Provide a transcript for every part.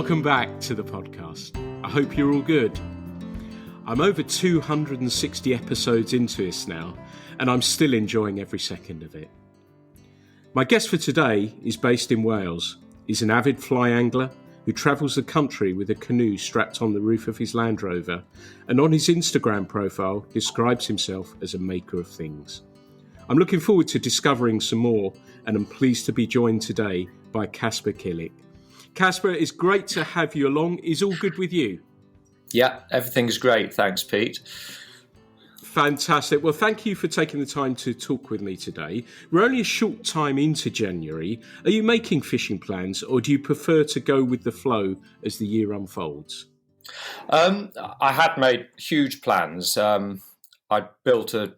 Welcome back to the podcast. I hope you're all good. I'm over 260 episodes into this now, and I'm still enjoying every second of it. My guest for today is based in Wales. He's an avid fly angler who travels the country with a canoe strapped on the roof of his Land Rover, and on his Instagram profile describes himself as a maker of things. I'm looking forward to discovering some more, and I'm pleased to be joined today by Caspar Killick. Caspar, it's great to have you along. Is all good with you? Yeah, everything's great. Thanks, Pete. Fantastic. Well, thank you for taking the time to talk with me today. We're only a short time into January. Are you making fishing plans, or do you prefer to go with the flow as the year unfolds? I had made huge plans. I put a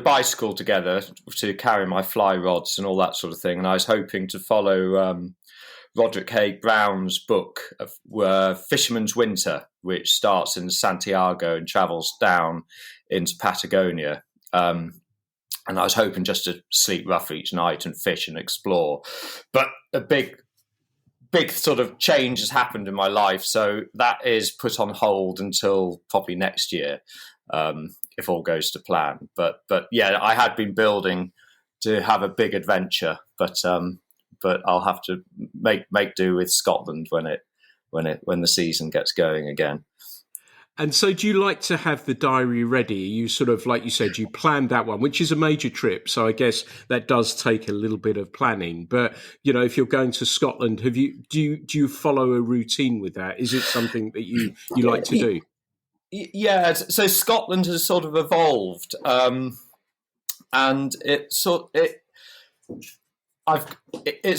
bicycle together to carry my fly rods and all that sort of thing, and I was hoping to follow Roderick Haig Brown's book of Fisherman's Winter, which starts in Santiago and travels down into Patagonia. And I was hoping just to sleep rough each night and fish and explore. But a big sort of change has happened in my life, so that is put on hold until probably next year, if all goes to plan. But yeah, I had been building to have a big adventure, but I'll have to make do with Scotland when the season gets going again. And so do you like to have the diary ready? You sort of, like you said, you planned that one, which is a major trip. So I guess that does take a little bit of planning. But, you know, if you're going to Scotland, do you follow a routine with that? Is it something that you like to do? Yeah, so Scotland has sort of evolved. And it's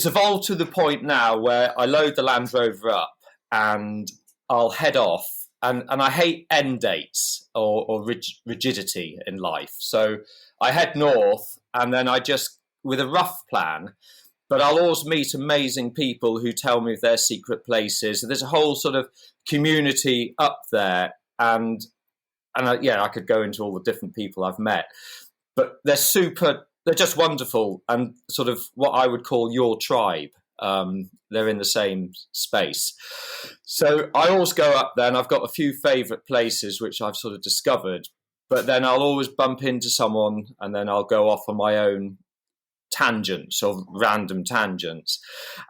evolved to the point now where I load the Land Rover up and I'll head off. And I hate end dates or rigidity in life. So I head north and then I just, with a rough plan, but I'll always meet amazing people who tell me of their secret places. There's a whole sort of community up there. And I could go into all the different people I've met. But they're just wonderful and sort of what I would call your tribe. They're in the same space. So I always go up there and I've got a few favourite places which I've sort of discovered, but then I'll always bump into someone and then I'll go off on my own tangents or random tangents.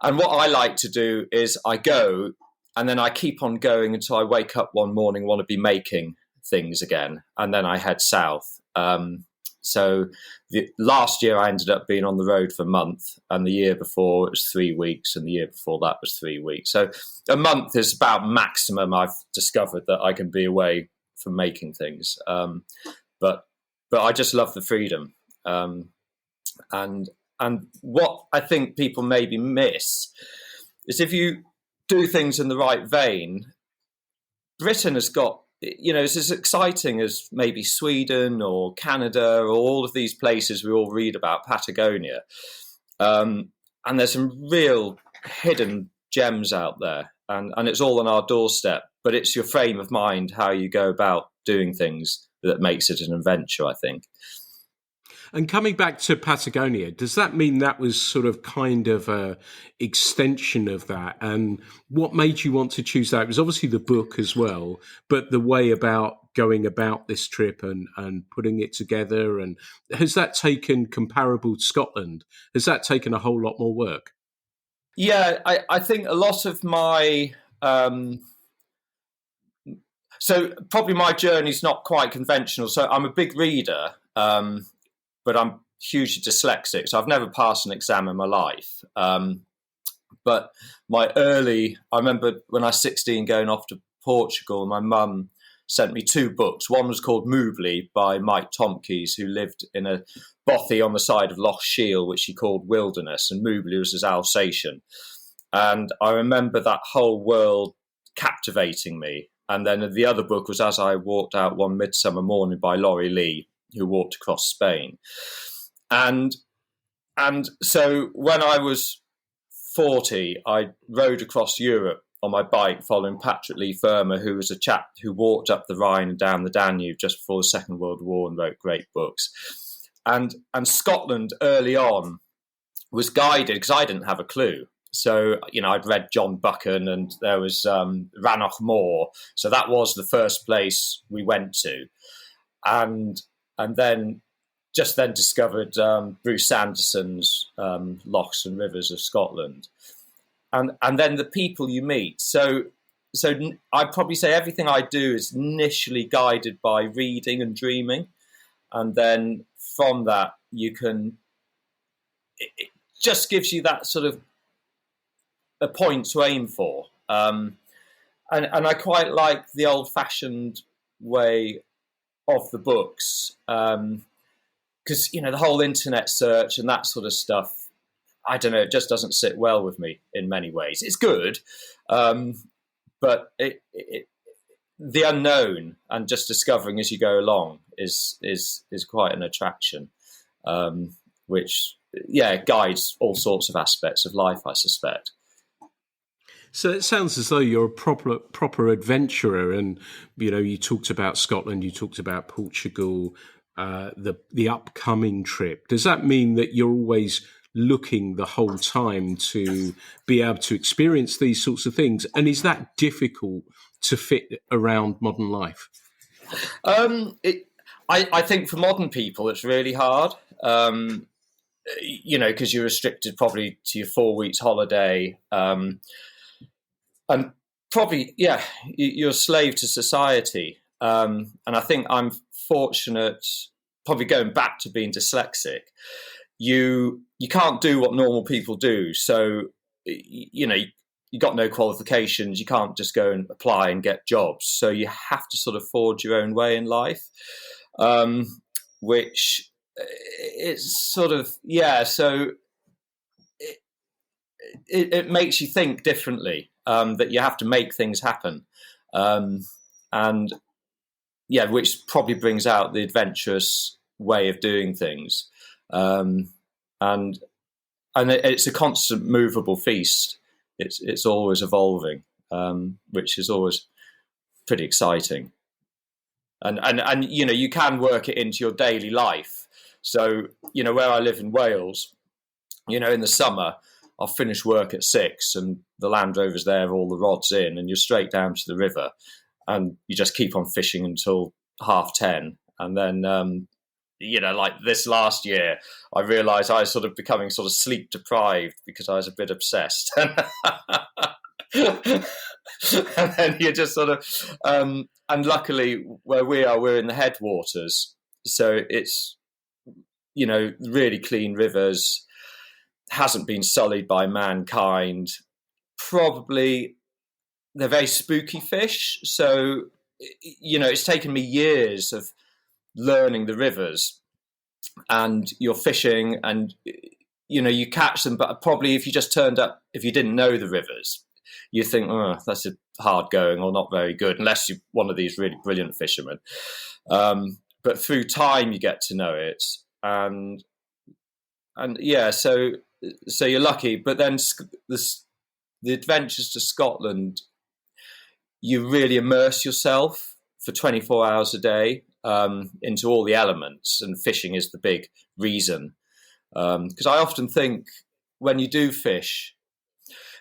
And what I like to do is I go and then I keep on going until I wake up one morning, want to be making things again. And then I head south. So last year I ended up being on the road for a month, and the year before it was 3 weeks, and the year before that was 3 weeks. So a month is about maximum I've discovered that I can be away from making things. But I just love the freedom. And what I think people maybe miss is if you do things in the right vein, Britain has got, you know, it's as exciting as maybe Sweden or Canada or all of these places we all read about, Patagonia. And there's some real hidden gems out there. And it's all on our doorstep. But it's your frame of mind, how you go about doing things, that makes it an adventure, I think. And coming back to Patagonia, does that mean that was sort of kind of a extension of that? And what made you want to choose that? It was obviously the book as well, but the way about going about this trip and putting it together. And has that taken, comparable to Scotland, has that taken a whole lot more work? Yeah, I think a lot of my... so probably my journey's not quite conventional. So I'm a big reader, but I'm hugely dyslexic, so I've never passed an exam in my life. But I remember when I was 16 going off to Portugal, my mum sent me 2 books. One was called Moobly by Mike Tomkes, who lived in a bothy on the side of Loch Shiel, which he called Wilderness, and Moobly was his Alsatian. And I remember that whole world captivating me. And then the other book was As I Walked Out One Midsummer Morning by Laurie Lee, who walked across Spain. And so when I was 40, I rode across Europe on my bike following Patrick Leigh Fermor, who was a chap who walked up the Rhine and down the Danube just before the Second World War and wrote great books. And Scotland early on was guided, because I didn't have a clue. So, I'd read John Buchan, and there was Rannoch Moor. So that was the first place we went to. And then discovered Bruce Sanderson's Lochs and Rivers of Scotland. And then the people you meet. So I'd probably say everything I do is initially guided by reading and dreaming. And then from that, it just gives you that sort of a point to aim for. And I quite like the old-fashioned way of the books, because, the whole internet search and that sort of stuff, I don't know, it just doesn't sit well with me in many ways. It's good, but the unknown and just discovering as you go along is quite an attraction, which guides all sorts of aspects of life, I suspect. So it sounds as though you're a proper adventurer, and you talked about Scotland, you talked about Portugal, the upcoming trip. Does that mean that you're always looking the whole time to be able to experience these sorts of things? And is that difficult to fit around modern life? I think for modern people, it's really hard, because you're restricted probably to your 4 weeks holiday. And probably, you're a slave to society. And I think I'm fortunate, probably going back to being dyslexic, you can't do what normal people do. So, you got no qualifications. You can't just go and apply and get jobs. So you have to sort of forge your own way in life, which it's sort of, so it makes you think differently. That you have to make things happen, which probably brings out the adventurous way of doing things, and it's a constant movable feast. It's always evolving, which is always pretty exciting, and you can work it into your daily life. So where I live in Wales, in the summer, I'll finish work at 6 and the Land Rover's there, all the rods in, and you're straight down to the river and you just keep on fishing until 10:30. And then, like this last year, I realised I was sort of becoming sort of sleep deprived because I was a bit obsessed. And then you're just sort of, and luckily where we are, we're in the headwaters. So it's, really clean rivers, hasn't been sullied by mankind. Probably they're very spooky fish. So, it's taken me years of learning the rivers, and you're fishing and, you catch them. But probably if you just turned up, if you didn't know the rivers, you think, oh, that's a hard going or not very good, unless you're one of these really brilliant fishermen. But through time, you get to know it. And so you're lucky, but then the adventures to Scotland, you really immerse yourself for 24 hours a day into all the elements, and fishing is the big reason. Because I often think when you do fish,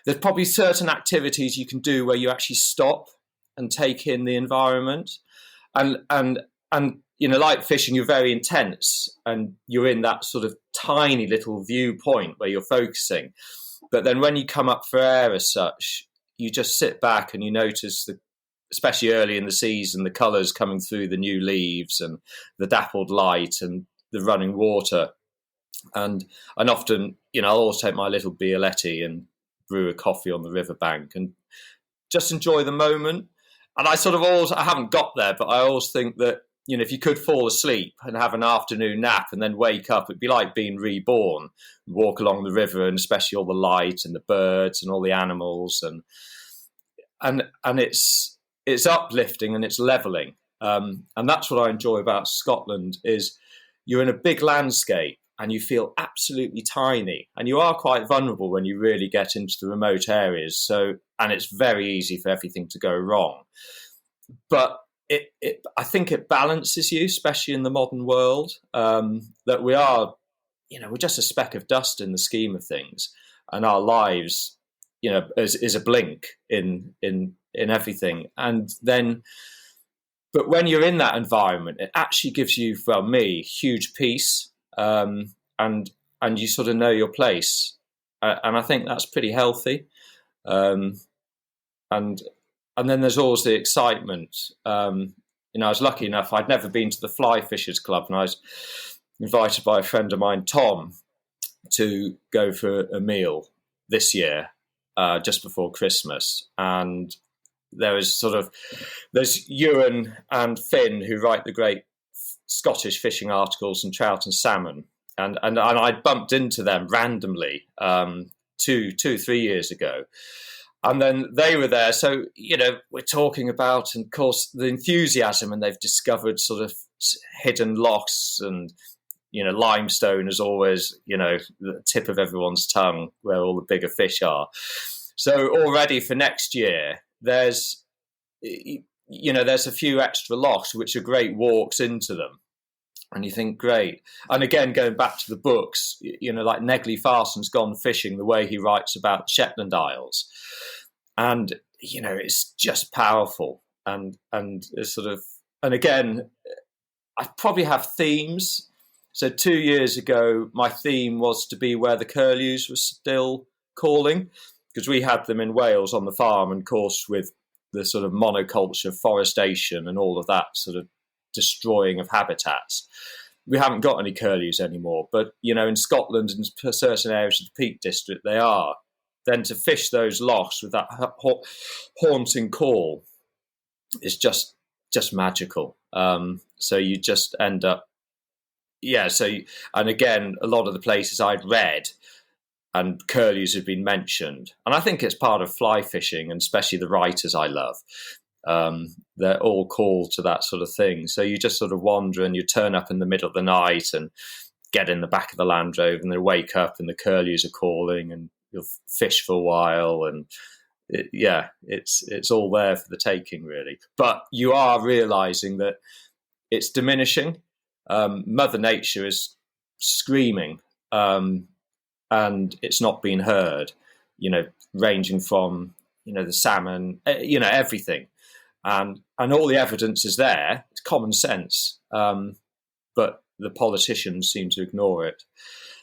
there's probably certain activities you can do where you actually stop and take in the environment, and like fishing, you're very intense and you're in that sort of tiny little viewpoint where you're focusing. But then when you come up for air as such, you just sit back and you notice, especially early in the season, the colours coming through the new leaves and the dappled light and the running water. And often, I'll always take my little Bialetti and brew a coffee on the riverbank and just enjoy the moment. And I haven't got there, but I always think that, if you could fall asleep and have an afternoon nap and then wake up, it'd be like being reborn. Walk along the river, and especially all the light and the birds and all the animals, and it's uplifting and it's leveling. And that's what I enjoy about Scotland, is you're in a big landscape and you feel absolutely tiny, and you are quite vulnerable when you really get into the remote areas. So, and it's very easy for everything to go wrong. But I think it balances you, especially in the modern world, that we are, we're just a speck of dust in the scheme of things, and our lives is a blink in everything. And then, but when you're in that environment, it actually gives you, well, me, huge peace, and you sort of know your place, and I think that's pretty healthy. And then there's always the excitement. I was lucky enough, I'd never been to the Fly Fishers Club, and I was invited by a friend of mine, Tom, to go for a meal this year, just before Christmas. And there's Ewan and Finn, who write the great Scottish fishing articles on trout and salmon. And I bumped into them randomly 3 years ago. And then they were there. So, we're talking about, and of course, the enthusiasm, and they've discovered sort of hidden lochs, and, limestone is always, the tip of everyone's tongue where all the bigger fish are. So already for next year, there's a few extra lochs, which are great walks into them. And you think, great. And again, going back to the books, like Negley Farson's gone fishing the way he writes about the Shetland Isles. And, it's just powerful. And it's sort of, and again, I probably have themes. So 2 years ago, my theme was to be where the curlews were still calling, because we had them in Wales on the farm, and of course with the sort of monoculture, forestation, and all of that sort of destroying of habitats, we haven't got any curlews anymore. But in Scotland and certain areas of the Peak District, they are. Then to fish those lochs with that haunting call is just magical. So you just end up, and again, a lot of the places I'd read, and curlews have been mentioned, and I think it's part of fly fishing, and especially the writers I love. They're all called to that sort of thing. So you just sort of wander, and you turn up in the middle of the night and get in the back of the Land Rover, and then wake up and the curlews are calling, and you'll fish for a while, and it's all there for the taking, really. But you are realizing that it's diminishing. Mother Nature is screaming, and it's not being heard, ranging from, the salmon, everything. And all the evidence is there. It's common sense. But the politicians seem to ignore it.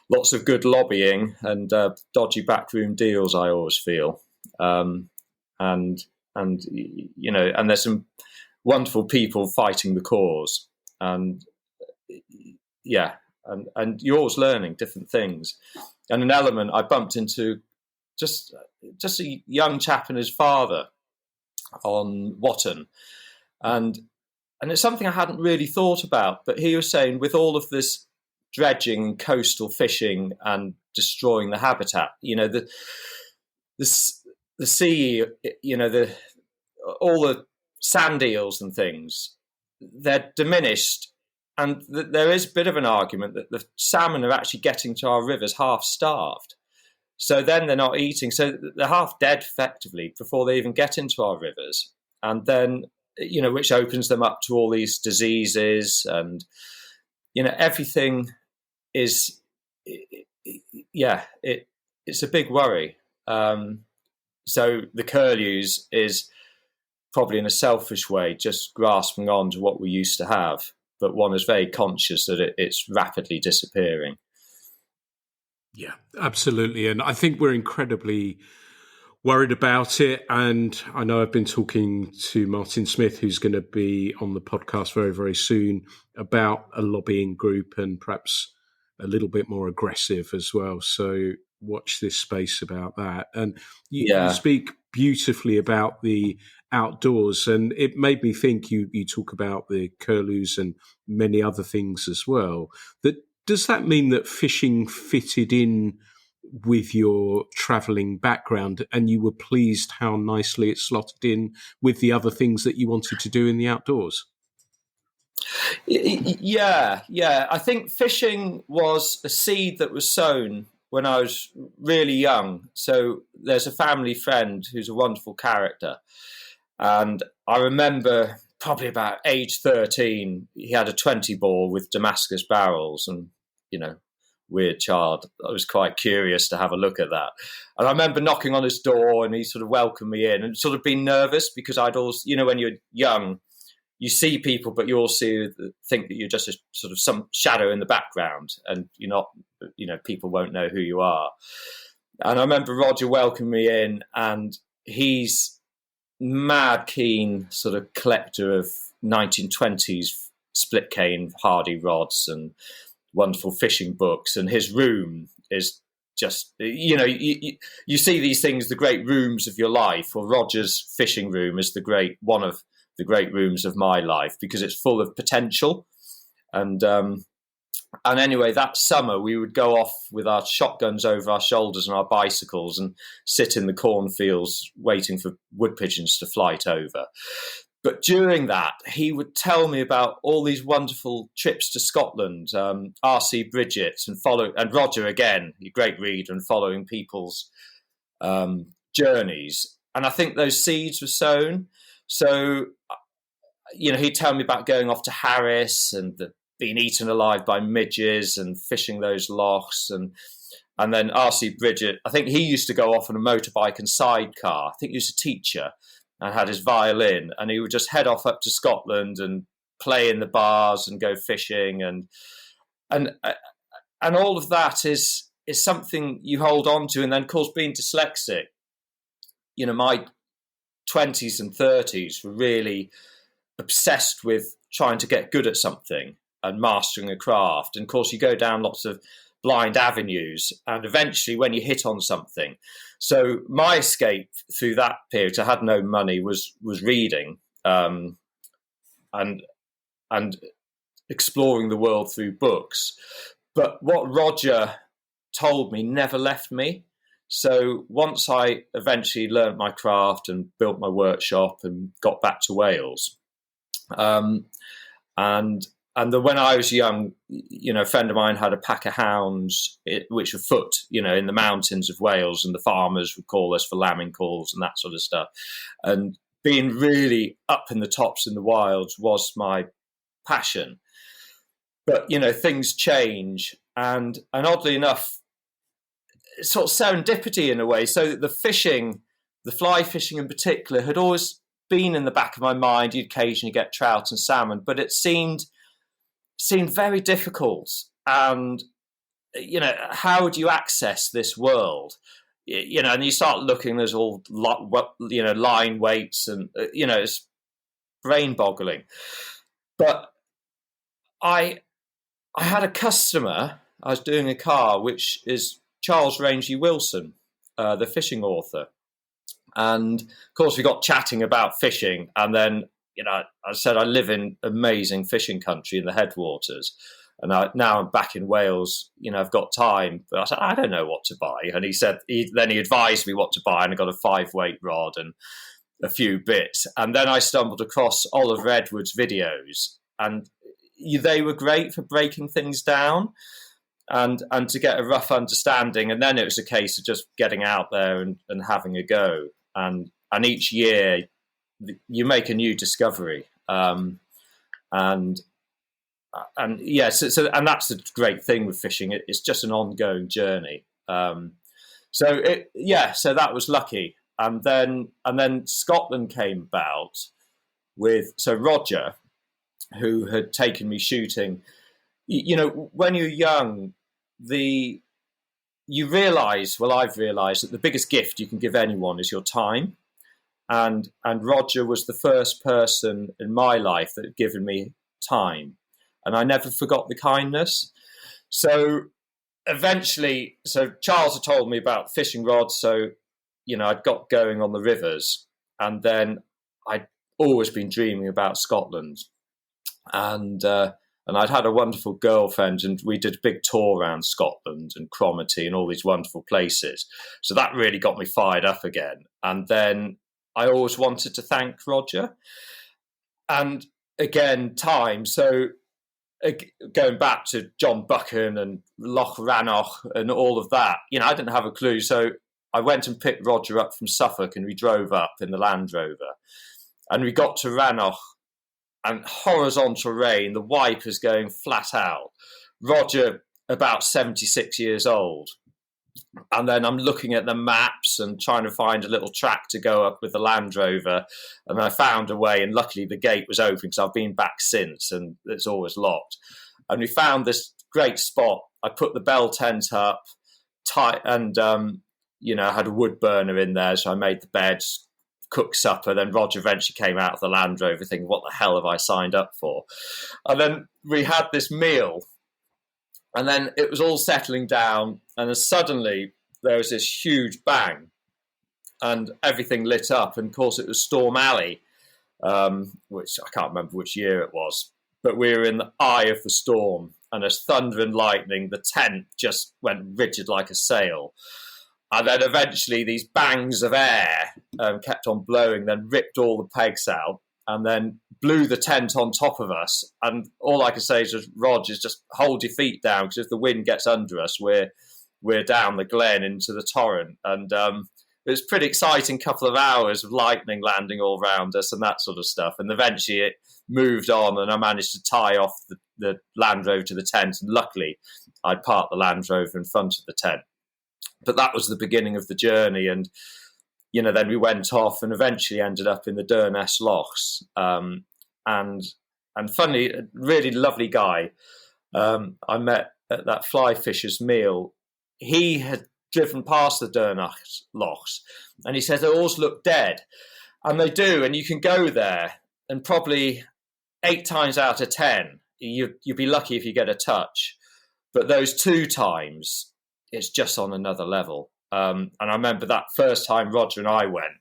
Lots of good lobbying and dodgy backroom deals, I always feel. And there's some wonderful people fighting the cause. And and you're always learning different things. And an element I bumped into just a young chap and his father on Watton, and it's something I hadn't really thought about. But he was saying, with all of this dredging and coastal fishing and destroying the habitat, the sea, all the sand eels and things, they're diminished. And there is a bit of an argument that the salmon are actually getting to our rivers half starved. So then they're not eating. So they're half dead effectively before they even get into our rivers. And then, which opens them up to all these diseases, and, everything is, it's a big worry. So the curlews is probably in a selfish way just grasping on to what we used to have. But one is very conscious that it's rapidly disappearing. Yeah, absolutely. And I think we're incredibly worried about it. And I know I've been talking to Martin Smith, who's going to be on the podcast very, very soon, about a lobbying group, and perhaps a little bit more aggressive as well. So watch this space about that. And you speak beautifully about the outdoors, and it made me think, you talk about the curlews and many other things as well. Does that mean that fishing fitted in with your travelling background, and you were pleased how nicely it slotted in with the other things that you wanted to do in the outdoors? Yeah. I think fishing was a seed that was sown when I was really young. So there's a family friend who's a wonderful character. And I remember probably about age 13, he had a 20 ball with Damascus barrels, and, weird child. I was quite curious to have a look at that. And I remember knocking on his door, and he sort of welcomed me in, and sort of being nervous because I'd always, when you're young, you see people, but you also think that you're just a, sort of some shadow in the background, and you're not, people won't know who you are. And I remember Roger welcoming me in, and he's mad keen sort of collector of 1920s split cane Hardy rods and wonderful fishing books. And his room is just, you see these things, the great rooms of your life. Or Roger's fishing room is one of the great rooms of my life, because it's full of potential. And anyway, that summer we would go off with our shotguns over our shoulders and our bicycles and sit in the cornfields waiting for wood pigeons to flight over. But during that, he would tell me about all these wonderful trips to Scotland, R.C. Bridget, and Roger again, a great reader, and following people's journeys. And I think those seeds were sown. So, he'd tell me about going off to Harris and being eaten alive by midges and fishing those lochs. And then R.C. Bridget, I think he used to go off on a motorbike and sidecar. I think he was a teacher and had his violin, and he would just head off up to Scotland and play in the bars and go fishing. And all of that is something you hold on to. And then, of course, being dyslexic, my 20s and 30s were really obsessed with trying to get good at something and mastering a craft. And of course, you go down lots of blind avenues, and eventually when you hit on something. So my escape through that period, I had no money, was reading and exploring the world through books. But what Roger told me never left me. So once I eventually learnt my craft and built my workshop and got back to Wales, and when I was young, a friend of mine had a pack of hounds, which were foot, in the mountains of Wales, and the farmers would call us for lambing calls and that sort of stuff. And being really up in the tops in the wilds was my passion. But, things change. And oddly enough, it's sort of serendipity in a way. So the fishing, the fly fishing in particular, had always been in the back of my mind. You'd occasionally get trout and salmon, but it seemed very difficult. And, how do you access this world? And you start looking, there's all, line weights and, it's brain boggling. But I had a customer, I was doing a car, which is Charles Rangeley Wilson, the fishing author. And of course we got chatting about fishing, and then, I said I live in amazing fishing country in the headwaters, and now I'm back in Wales. I've got time, but I said I don't know what to buy. And he said then he advised me what to buy, and I got a 5-weight rod and a few bits. And then I stumbled across Oliver Edwards' videos, and they were great for breaking things down and to get a rough understanding. And then it was a case of just getting out there and having a go. And each year you make a new discovery, and that's the great thing with fishing. It's just an ongoing journey. So that was lucky. And then Scotland came about with Roger, who had taken me shooting. When you're young, I've realised that the biggest gift you can give anyone is your time. And Roger was the first person in my life that had given me time. And I never forgot the kindness. So eventually, Charles had told me about fishing rods. So, I'd got going on the rivers. And then I'd always been dreaming about Scotland. And I'd had a wonderful girlfriend, and we did a big tour around Scotland and Cromarty and all these wonderful places. So that really got me fired up again. And then I always wanted to thank Roger. And again, time. So going back to John Buchan and Loch Rannoch and all of that, I didn't have a clue. So I went and picked Roger up from Suffolk, and we drove up in the Land Rover. And we got to Rannoch, and horizontal rain, the wipers going flat out. Roger about 76 years old. And then I'm looking at the maps and trying to find a little track to go up with the Land Rover. And I found a way, and luckily the gate was open because I've been back since and it's always locked. And we found this great spot. I put the bell tent up tight and, I had a wood burner in there. So I made the beds, cooked supper. Then Roger eventually came out of the Land Rover thinking, what the hell have I signed up for? And then we had this meal. And then it was all settling down, and then suddenly there was this huge bang, and everything lit up. And of course, it was Storm Alley, which I can't remember which year it was, but we were in the eye of the storm, and as thunder and lightning, the tent just went rigid like a sail. And then eventually these bangs of air kept on blowing, then ripped all the pegs out, and then blew the tent on top of us. And all I can say is, Rog, is just hold your feet down, because if the wind gets under us, we're down the glen into the torrent. And it was a pretty exciting couple of hours of lightning landing all around us and that sort of stuff. And eventually it moved on, and I managed to tie off the Land Rover to the tent. And luckily, I'd parked the Land Rover in front of the tent. But that was the beginning of the journey. And then we went off and eventually ended up in the Durness Lochs. And funny, a really lovely guy I met at that fly fisher's meal. He had driven past the Durness Lochs, and he said they always look dead. And they do, and you can go there, and probably 8 times out of 10, you'd be lucky if you get a touch. But those 2 times, it's just on another level. And I remember that first time Roger and I went,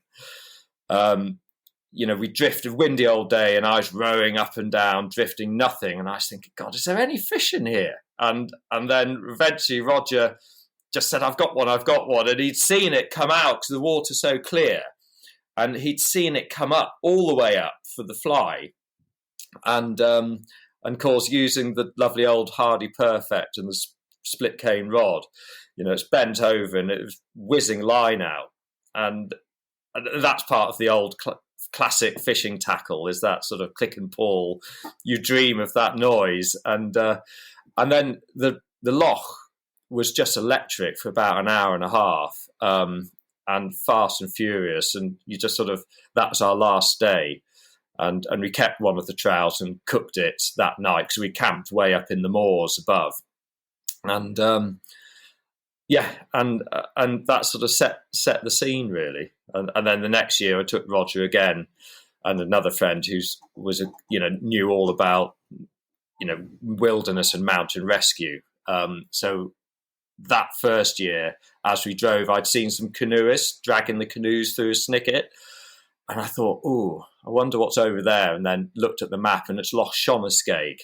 we drifted, windy old day, and I was rowing up and down, drifting nothing. And I was thinking, God, is there any fish in here? And then eventually Roger just said, I've got one. And he'd seen it come out because the water's so clear. And he'd seen it come up, all the way up for the fly. And of course, using the lovely old Hardy Perfect and the split cane rod, it's bent over and it was whizzing line out. And that's part of the old classic fishing tackle, is that sort of click and pull. You dream of that noise. And then the loch was just electric for about an hour and a half, and fast and furious. And you just that was our last day. And we kept one of the trout and cooked it that night because we camped way up in the moors above. And and that sort of set the scene, really. And then the next year I took Roger again and another friend knew all about wilderness and mountain rescue. So that first year, as we drove, I'd seen some canoeists dragging the canoes through a snicket, and I thought, oh, I wonder what's over there. And then looked at the map, and it's Loch Shomaskeig.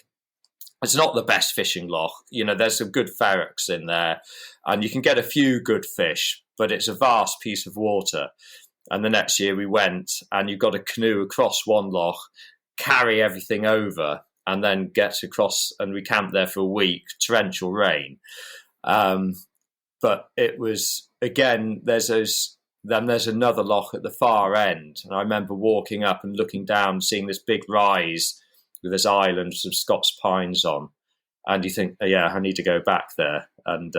It's not the best fishing loch. There's some good ferrets in there, and you can get a few good fish, but it's a vast piece of water. And the next year we went, and you got a canoe across one loch, carry everything over, and then get across, and we camped there for a week, torrential rain. But it was, again, there's another loch at the far end. And I remember walking up and looking down, seeing this big rise with this island, some Scots pines on. And you think, oh, yeah, I need to go back there and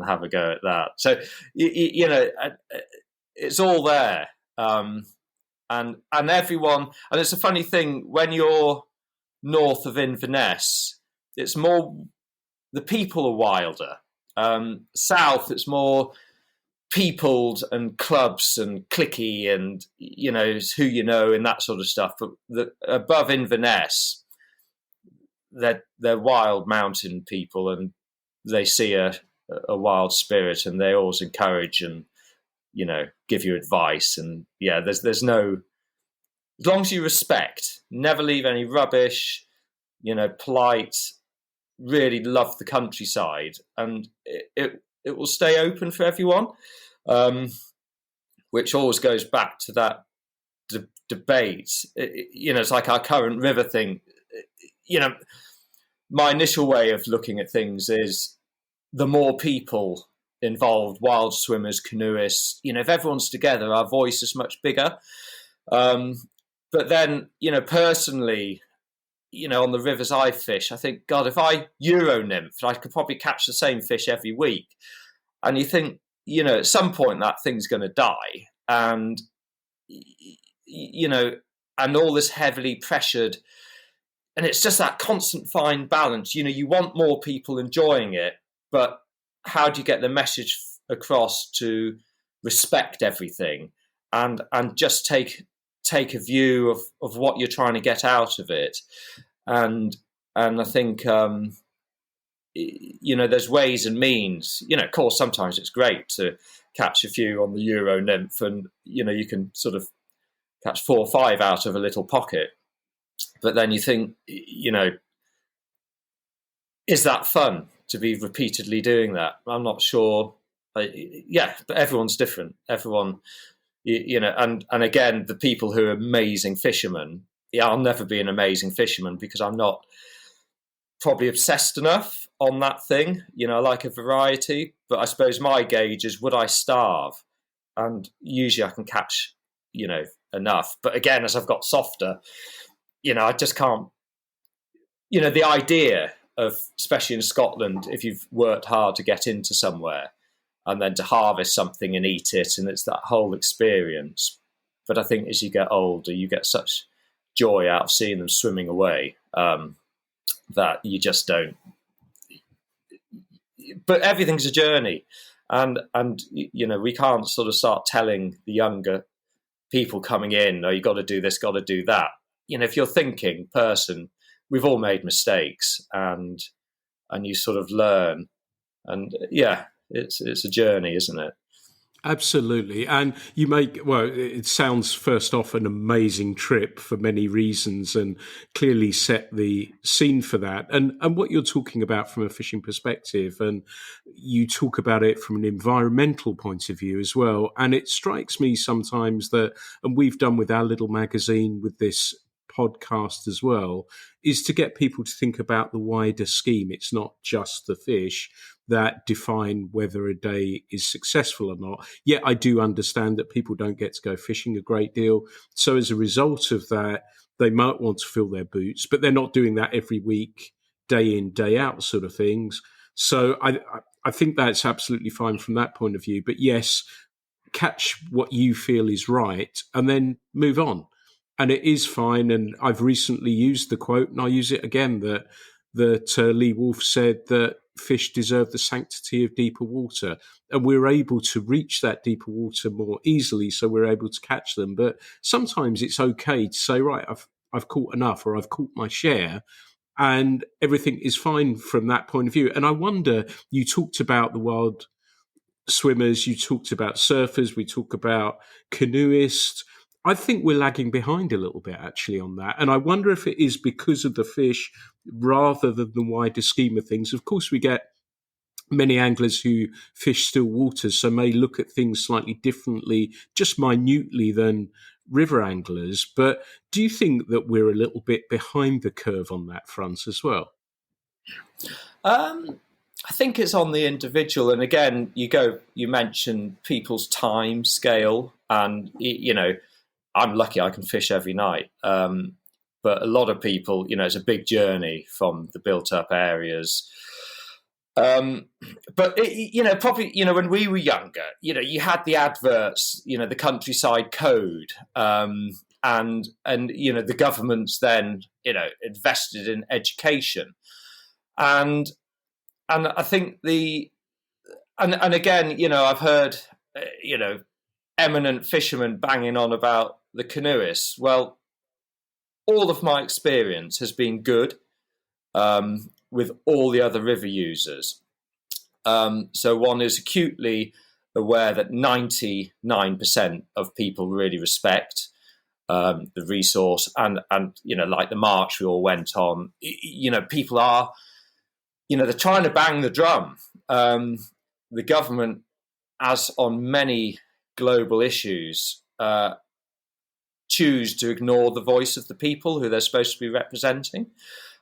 have a go at that. So, it's all there. And everyone, and it's a funny thing, when you're north of Inverness, it's more, the people are wilder. South, it's more peopled and clubs and cliquey and, it's who you know and that sort of stuff. But above Inverness, they're wild mountain people, and they see a wild spirit, and they always encourage and, give you advice. And yeah, there's no, as long as you respect, never leave any rubbish, polite, really love the countryside, and it will stay open for everyone, which always goes back to that debate. It's like our current river thing. My initial way of looking at things is the more people involved, wild swimmers, canoeists, if everyone's together, our voice is much bigger. But then, personally, on the rivers I fish, I think, God, if I Euro nymphed, I could probably catch the same fish every week. And you think, at some point that thing's going to die. And, and all this heavily pressured. And it's just that constant fine balance. You want more people enjoying it, but how do you get the message across to respect everything and just take a view of what you're trying to get out of it? And I think there's ways and means. Of course, sometimes it's great to catch a few on the Euro nymph, and you can sort of catch 4 or 5 out of a little pocket. But then you think, is that fun to be repeatedly doing that? I'm not sure. But everyone's different. Everyone, and again, the people who are amazing fishermen. Yeah, I'll never be an amazing fisherman because I'm not probably obsessed enough on that thing. I like a variety, but I suppose my gauge is, would I starve? And usually I can catch, enough. But again, as I've got softer, I just can't, the idea of, especially in Scotland, if you've worked hard to get into somewhere and then to harvest something and eat it, and it's that whole experience. But I think as you get older, you get such joy out of seeing them swimming away that you just don't. But everything's a journey. And we can't sort of start telling the younger people coming in, you got to do this, got to do that. If you're a thinking person, we've all made mistakes, and you sort of learn, and it's a journey, isn't it? Absolutely. And you it sounds first off an amazing trip for many reasons, and clearly set the scene for that. And what you're talking about from a fishing perspective, and you talk about it from an environmental point of view as well. And it strikes me sometimes that, and we've done with our little magazine with this podcast as well, is to get people to think about the wider scheme. It's not just the fish that define whether a day is successful or not. Yet I do understand that people don't get to go fishing a great deal. So as a result of that, they might want to fill their boots, but they're not doing that every week, day in, day out sort of things. So I think that's absolutely fine from that point of view. But yes, catch what you feel is right and then move on. And it is fine. And I've recently used the quote, and I'll use it again, that Lee Wolf said that fish deserve the sanctity of deeper water. And we're able to reach that deeper water more easily, so we're able to catch them. But sometimes it's okay to say, right, I've caught enough, or I've caught my share, and everything is fine from that point of view. And I wonder, you talked about the wild swimmers, you talked about surfers, we talk about canoeists. I think we're lagging behind a little bit actually on that. And I wonder if it is because of the fish rather than the wider scheme of things. Of course, we get many anglers who fish still waters, so may look at things slightly differently, just minutely, than river anglers. But do you think that we're a little bit behind the curve on that front as well? I think it's on the individual. And again, you mentioned people's time scale, and, I'm lucky I can fish every night. But a lot of people, it's a big journey from the built up areas. But, probably, when we were younger, you had the adverts, the countryside code, and the government's then, invested in education. And I think and again, I've heard, eminent fishermen banging on about the canoeists. Well, all of my experience has been good with all the other river users. So one is acutely aware that 99% of people really respect the resource, and like the march we all went on, people are, they're trying to bang the drum. The government, as on many global issues, choose to ignore the voice of the people who they're supposed to be representing,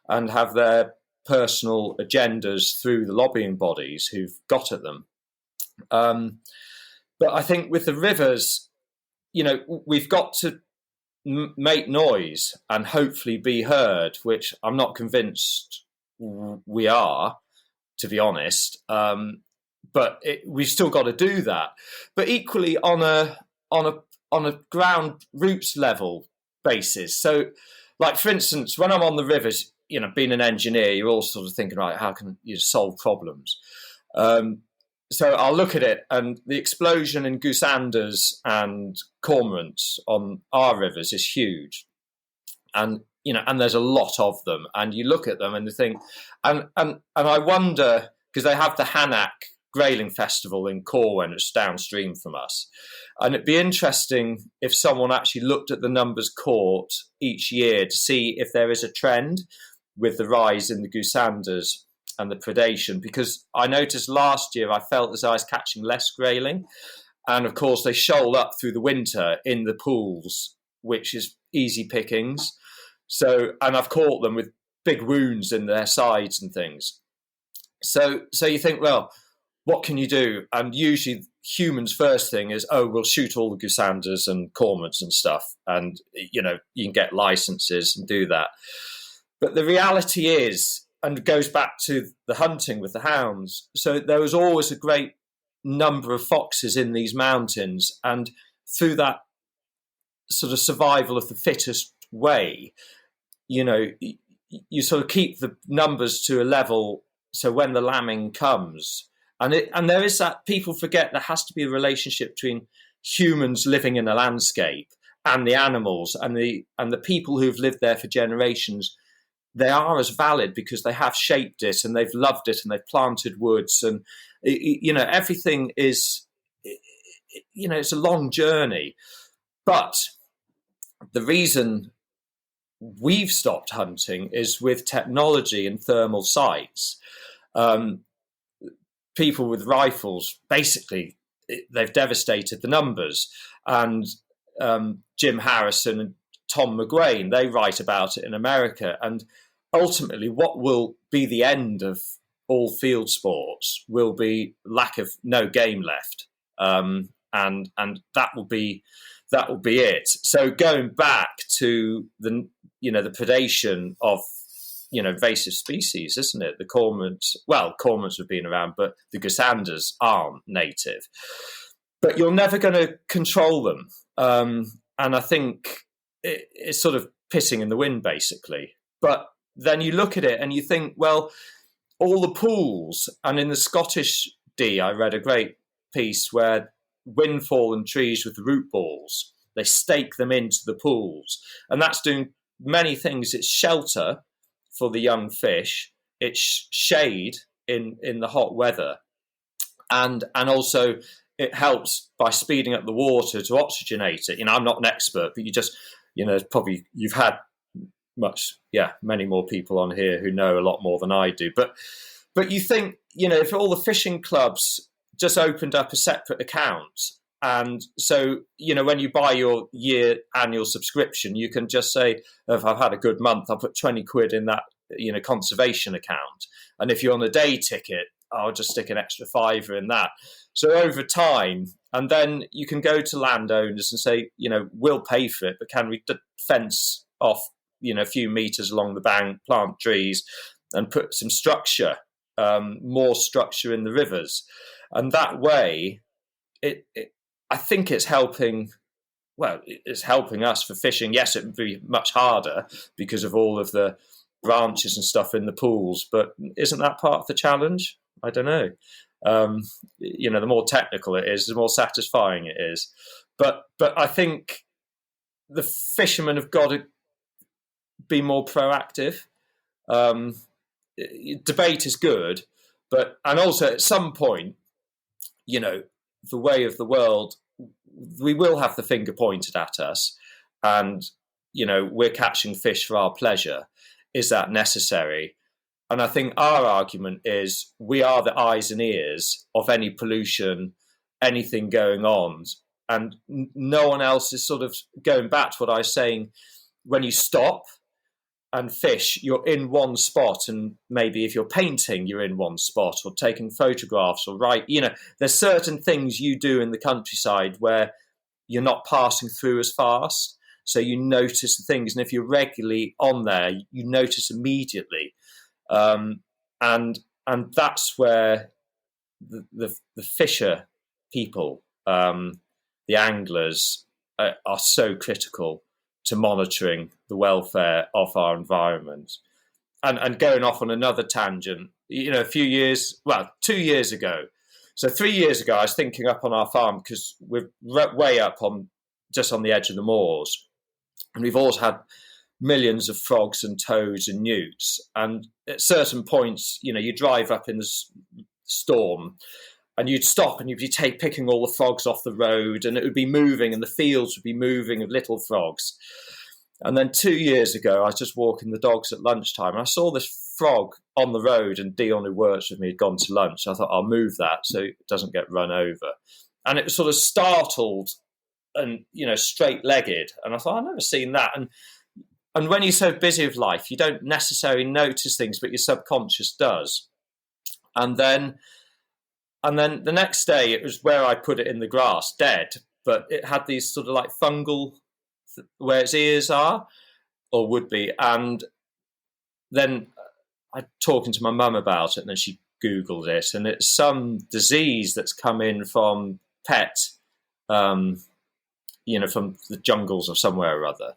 and have their personal agendas through the lobbying bodies who've got at them. But I think with the rivers, we've got to make noise and hopefully be heard, which I'm not convinced we are, to be honest. But we've still got to do that. But equally on a ground roots level basis. So, like for instance, when I'm on the rivers, being an engineer, you're all sort of thinking, right, how can you solve problems? So I'll look at it, and the explosion in goosanders and cormorants on our rivers is huge, and there's a lot of them. And you look at them and you think, and I wonder, because they have the Hanak Grayling Festival in Corwen, it's downstream from us, and it'd be interesting if someone actually looked at the numbers caught each year to see if there is a trend with the rise in the goosanders and the predation, because I noticed last year I felt as I was catching less grayling, and of course they shoal up through the winter in the pools, which is easy pickings. So, and I've caught them with big wounds in their sides and things. So you think, well, what can you do? And usually humans' first thing is, we'll shoot all the goosanders and cormorants and stuff, and you can get licenses and do that. But the reality is, and it goes back to the hunting with the hounds. So there was always a great number of foxes in these mountains. And through that sort of survival of the fittest way, you sort of keep the numbers to a level. So when the lambing comes, and there is that, people forget there has to be a relationship between humans living in a landscape and the animals and the people who've lived there for generations. They are as valid because they have shaped it and they've loved it and they've planted woods, and everything is, it's a long journey. But the reason we've stopped hunting is with technology and thermal sights. People with rifles, basically, they've devastated the numbers. And Jim Harrison and Tom McGuane, they write about it in America. And ultimately, what will be the end of all field sports will be lack of no game left, and that will be it. So going back to the predation of invasive species, isn't it? The cormorants have been around, but the goosanders aren't native. But you're never going to control them, and I think it's sort of pissing in the wind, basically. But then you look at it and you think, well, all the pools, and in the Scottish D, I read a great piece where windfallen trees with root balls, they stake them into the pools. And that's doing many things. It's shelter for the young fish, it's shade in the hot weather, and also it helps by speeding up the water to oxygenate it. I'm not an expert, but you've had many more people on here who know a lot more than I do. But you think, if all the fishing clubs just opened up a separate account, and so, when you buy your year annual subscription, you can just say, if I've had a good month, I'll put 20 quid in that, conservation account. And if you're on a day ticket, I'll just stick an extra £5 in that. So over time, and then you can go to landowners and say, we'll pay for it, but can we fence off, a few meters along the bank, plant trees, and put some structure, more structure in the rivers. And that way, I think it's helping. Well, it's helping us for fishing. Yes, it would be much harder because of all of the branches and stuff in the pools, but isn't that part of the challenge? I don't know. The more technical it is, the more satisfying it is. But I think the fishermen have got to be more proactive. Debate is good, and also at some point, the way of the world, we will have the finger pointed at us, and we're catching fish for our pleasure. Is that necessary? And I think our argument is we are the eyes and ears of any pollution, anything going on, and no one else is sort of going back to what I was saying. When you stop and fish, you're in one spot, and maybe if you're painting, you're in one spot, or taking photographs, or there's certain things you do in the countryside where you're not passing through as fast. So you notice the things. And if you're regularly on there, you notice immediately. And that's where the fisher people, the anglers, are so critical to monitoring the welfare of our environment. And going off on another tangent, 2 years ago. So 3 years ago, I was thinking up on our farm, because we're way up just on the edge of the moors, and we've always had millions of frogs and toads and newts. And at certain points, you drive up in the storm, and you'd stop and you'd be picking all the frogs off the road, and it would be moving, and the fields would be moving of little frogs. And then 2 years ago, I was just walking the dogs at lunchtime, and I saw this frog on the road, and Dion, who works with me, had gone to lunch. I thought, I'll move that so it doesn't get run over. And it was sort of startled and, straight-legged. And I thought, I've never seen that. And when you're so busy with life, you don't necessarily notice things, but your subconscious does. And then the next day, it was where I put it in the grass, dead, but it had these sort of like fungal, where its ears are, or would be. And then I talking to my mum about it, and then she Googled it, and it's some disease that's come in from pet, from the jungles or somewhere or other.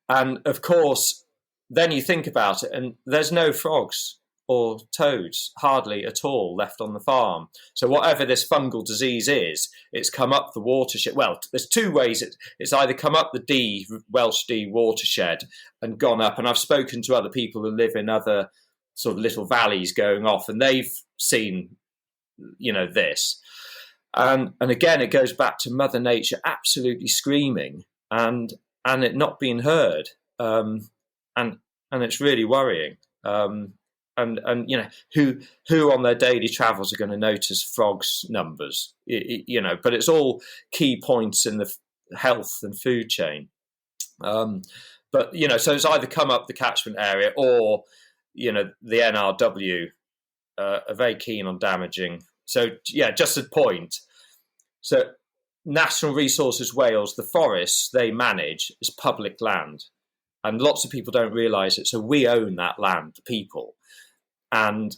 And of course, then you think about it, and there's no frogs or toads, hardly at all, left on the farm. So whatever this fungal disease is, it's come up the watershed. Well, there's two ways. It's either come up the Welsh Dee watershed and gone up. And I've spoken to other people who live in other sort of little valleys going off, and they've seen, this. And again, it goes back to Mother Nature absolutely screaming and it not being heard. And it's really worrying. And who on their daily travels are going to notice frogs' numbers? But it's all key points in the health and food chain. So it's either come up the catchment area, or the NRW are very keen on damaging. So just a point. So National Resources Wales, the forests they manage is public land, and lots of people don't realise it. So we own that land, the people. And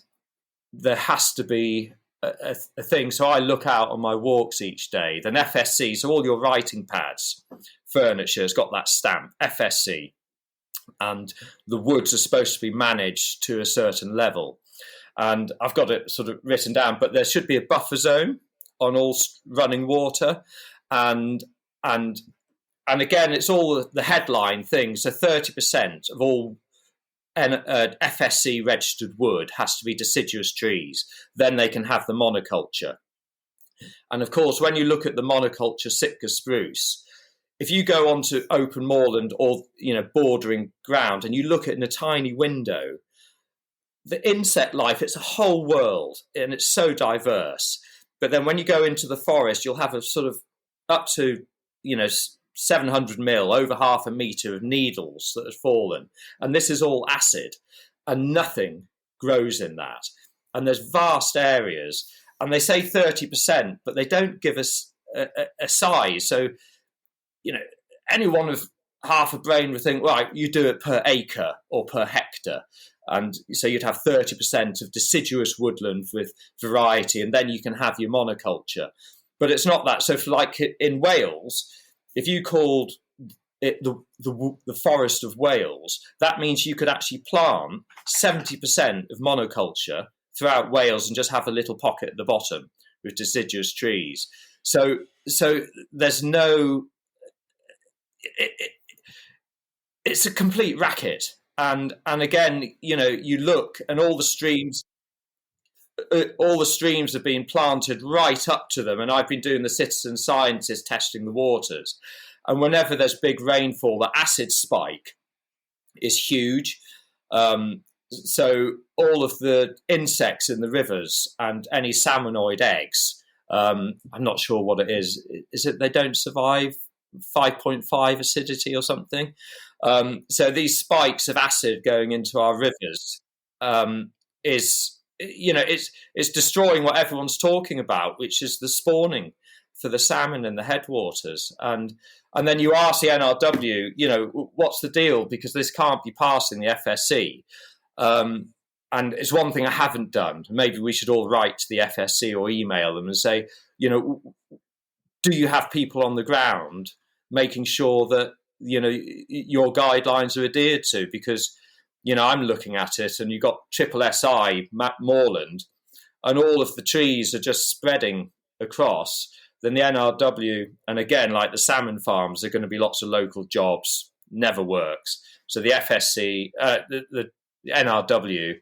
there has to be a thing. So I look out on my walks each day. Then FSC, so all your writing pads, furniture has got that stamp, FSC. And the woods are supposed to be managed to a certain level. And I've got it sort of written down, but there should be a buffer zone on all running water. And again, it's all the headline things. So 30% of all FSC registered wood has to be deciduous trees. Then they can have the monoculture. And of course, when you look at the monoculture Sitka spruce, if you go onto open moorland or bordering ground and you look at it in a tiny window, the insect life, it's a whole world, and it's so diverse. But then when you go into the forest, you'll have a sort of up to 700 mil, over half a metre of needles that have fallen. And this is all acid, and nothing grows in that. And there's vast areas, and they say 30%, but they don't give us a size. So, anyone with half a brain would think, right, you do it per acre or per hectare. And so you'd have 30% of deciduous woodland with variety, and then you can have your monoculture. But it's not that. So like in Wales, if you called it the Forest of Wales, that means you could actually plant 70% of monoculture throughout Wales and just have a little pocket at the bottom with deciduous trees. So there's no... It's a complete racket. And again, you look, and all the streams have been planted right up to them. And I've been doing the citizen scientist testing the waters. And whenever there's big rainfall, the acid spike is huge. So all of the insects in the rivers and any salmonoid eggs, I'm not sure what it is. Is it they don't survive 5.5 acidity or something? So these spikes of acid going into our rivers it's destroying what everyone's talking about, which is the spawning for the salmon in the headwaters. And then you ask the NRW, what's the deal? Because this can't be passing the FSC. And it's one thing I haven't done. Maybe we should all write to the FSC or email them and say, do you have people on the ground making sure that, your guidelines are adhered to? Because, I'm looking at it and you've got triple SI, moorland, and all of the trees are just spreading across. Then the NRW, and again, like the salmon farms, are going to be lots of local jobs, never works. So the FSC, the NRW,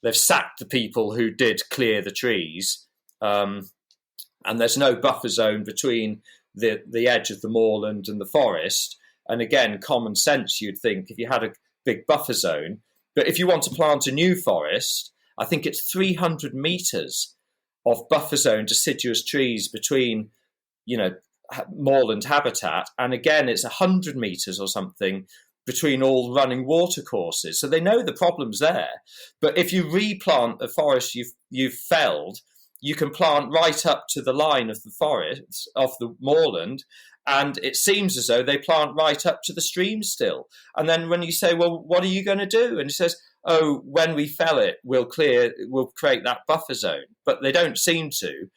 they've sacked the people who did clear the trees, and there's no buffer zone between the edge of the moorland and the forest. And again, common sense, you'd think, if you had a big buffer zone. But if you want to plant a new forest, I think it's 300 metres of buffer zone deciduous trees between, moorland habitat. And again, it's 100 metres or something between all running watercourses. So they know the problem's there. But if you replant a forest you've felled, you can plant right up to the line of the forest, of the moorland, and it seems as though they plant right up to the stream still. And then when you say, well, what are you going to do? And he says, oh, when we fell it, we'll create that buffer zone. But they don't seem to.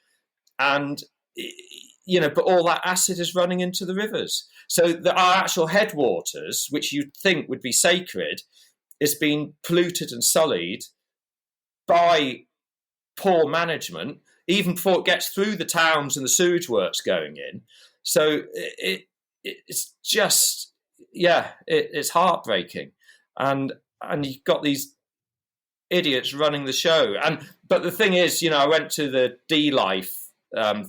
And, but all that acid is running into the rivers. So our actual headwaters, which you'd think would be sacred, is being polluted and sullied by poor management, even before it gets through the towns and the sewage works going in. So it's just, it's heartbreaking. And you've got these idiots running the show. But the thing is, I went to the D-Life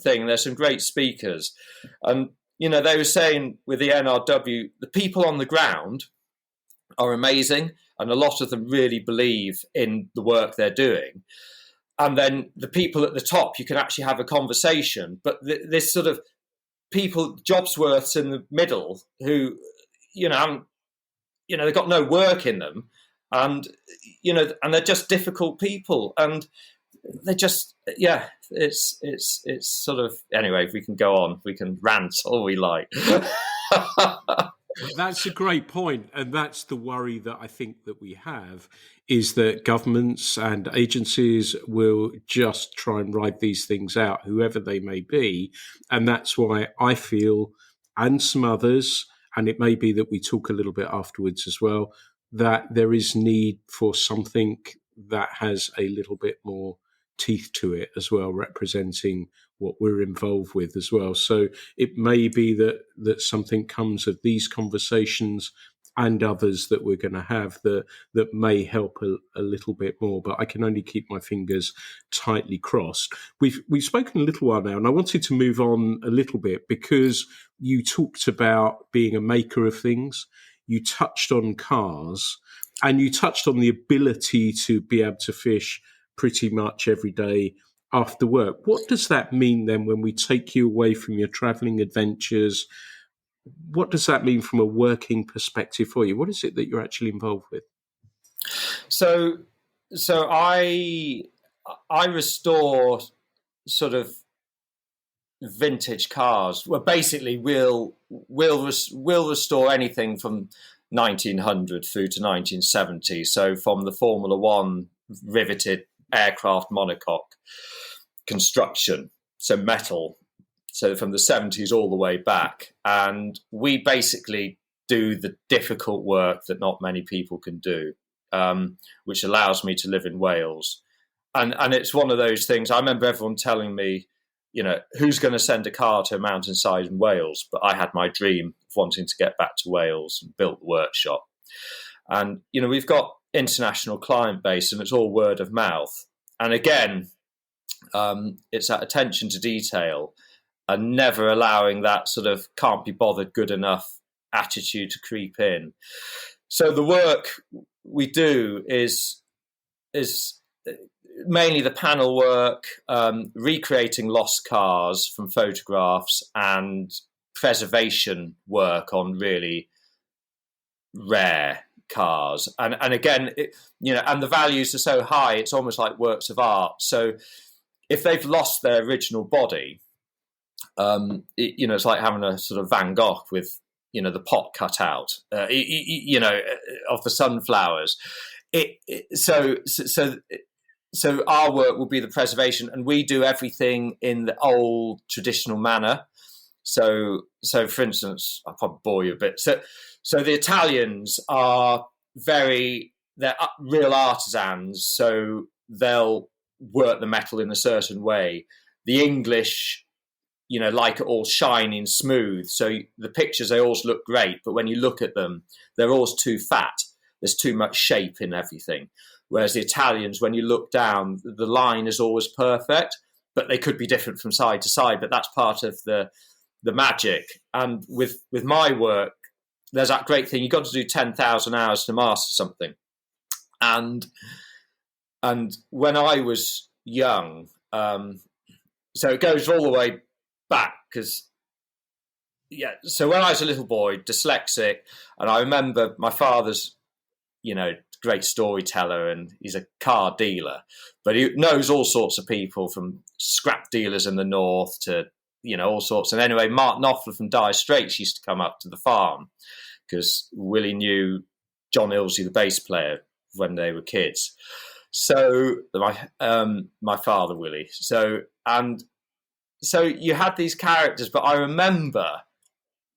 thing. There's some great speakers. And, they were saying with the NRW, the people on the ground are amazing. And a lot of them really believe in the work they're doing. And then the people at the top, you can actually have a conversation. But this sort of people, Jobsworths in the middle, who, they've got no work in them, and and they're just difficult people, and they just, it's sort of, anyway. We can go on, we can rant all we like. That's a great point, and that's the worry that I think that we have, is that governments and agencies will just try and ride these things out, whoever they may be. And that's why I feel, and some others, and it may be that we talk a little bit afterwards as well, that there is need for something that has a little bit more teeth to it as well, representing what we're involved with as well. So it may be that something comes of these conversations and others that we're going to have that may help a little bit more. But I can only keep my fingers tightly crossed. We've spoken a little while now, and I wanted to move on a little bit because you talked about being a maker of things. You touched on cars, and you touched on the ability to be able to fish pretty much every day after work. What does that mean then when we take you away from your travelling adventures? What does that mean from a working perspective for you? What is it that you're actually involved with? So I restore sort of vintage cars. Well, basically, we'll restore anything from 1900 through to 1970. So from the Formula One riveted aircraft monocoque construction, so metal, so from the 70s all the way back. And we basically do the difficult work that not many people can do, which allows me to live in Wales. And it's one of those things, I remember everyone telling me, who's going to send a car to a mountainside in Wales? But I had my dream of wanting to get back to Wales and built the workshop. And, we've got international client base, and it's all word of mouth. And again, it's that attention to detail and never allowing that sort of can't be bothered good enough attitude to creep in. So the work we do is mainly the panel work, recreating lost cars from photographs, and preservation work on really rare cars. And again, and the values are so high, it's almost like works of art. So if they've lost their original body, It's like having a sort of Van Gogh with, the pot cut out, of the sunflowers. So our work will be the preservation, and we do everything in the old traditional manner. So for instance, I'll probably bore you a bit. So the Italians they're real artisans, so they'll work the metal in a certain way. The English, like it all shiny and smooth. So the pictures, they always look great, but when you look at them, they're always too fat. There's too much shape in everything. Whereas the Italians, when you look down, the line is always perfect, but they could be different from side to side. But that's part of the magic. And with my work, there's that great thing. You've got to do 10,000 hours to master something. And when I was young, so it goes all the way back so when I was a little boy, dyslexic, and I remember my father's, great storyteller, and he's a car dealer, but he knows all sorts of people, from scrap dealers in the north to, all sorts. And anyway, Mark Knopfler from Dire Straits used to come up to the farm because Willie knew John Illsley, the bass player, when they were kids. So my father, Willie. So you had these characters, but I remember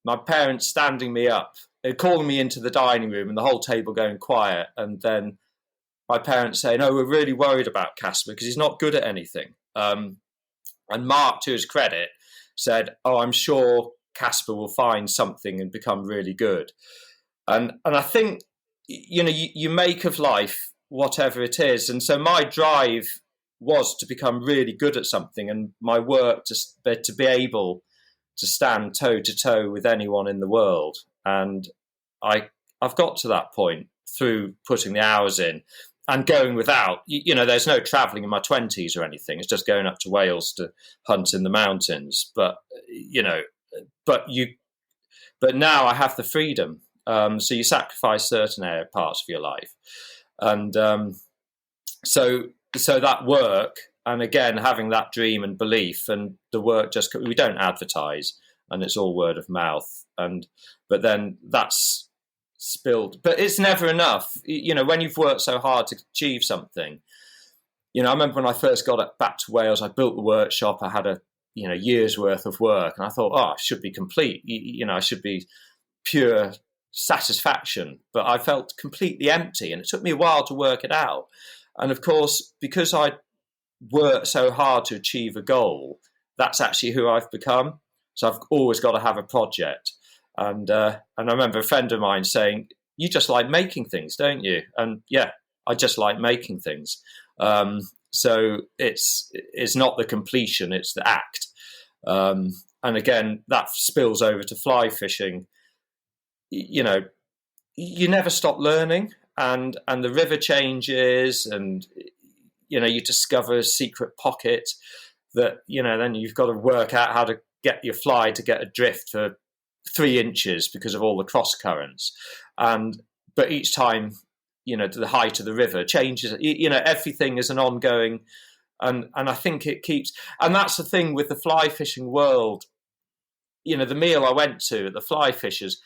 my parents standing me up, calling me into the dining room, and the whole table going quiet. And then my parents saying, "Oh, we're really worried about Caspar because he's not good at anything." And Mark, to his credit, said, "Oh, I'm sure Caspar will find something and become really good." And I think, you make of life whatever it is. And so my drive was to become really good at something, and my work to be able to stand toe to toe with anyone in the world. And I've got to that point through putting the hours in and going without. There's no travelling in my 20s or anything. It's just going up to Wales to hunt in the mountains. But now I have the freedom. So you sacrifice certain parts of your life, and so that work. And again, having that dream and belief, and the work, we don't advertise, and it's all word of mouth. But then that's spilled. But it's never enough. When you've worked so hard to achieve something. I remember when I first got back to Wales, I built the workshop. I had a year's worth of work, and I thought, I should be complete. I should be pure satisfaction. But I felt completely empty, and it took me a while to work it out. And of course, because I work so hard to achieve a goal, that's actually who I've become. So I've always got to have a project. And I remember a friend of mine saying, "You just like making things, don't you?" And yeah, I just like making things. So it's not the completion, it's the act. And again, that spills over to fly fishing. You never stop learning, and the river changes, and you discover a secret pocket that, then you've got to work out how to get your fly to get adrift for 3 inches because of all the cross currents. But each time, the height of the river changes, everything is an ongoing, and I think it keeps, and that's the thing with the fly fishing world. The meal I went to at the fly fishers,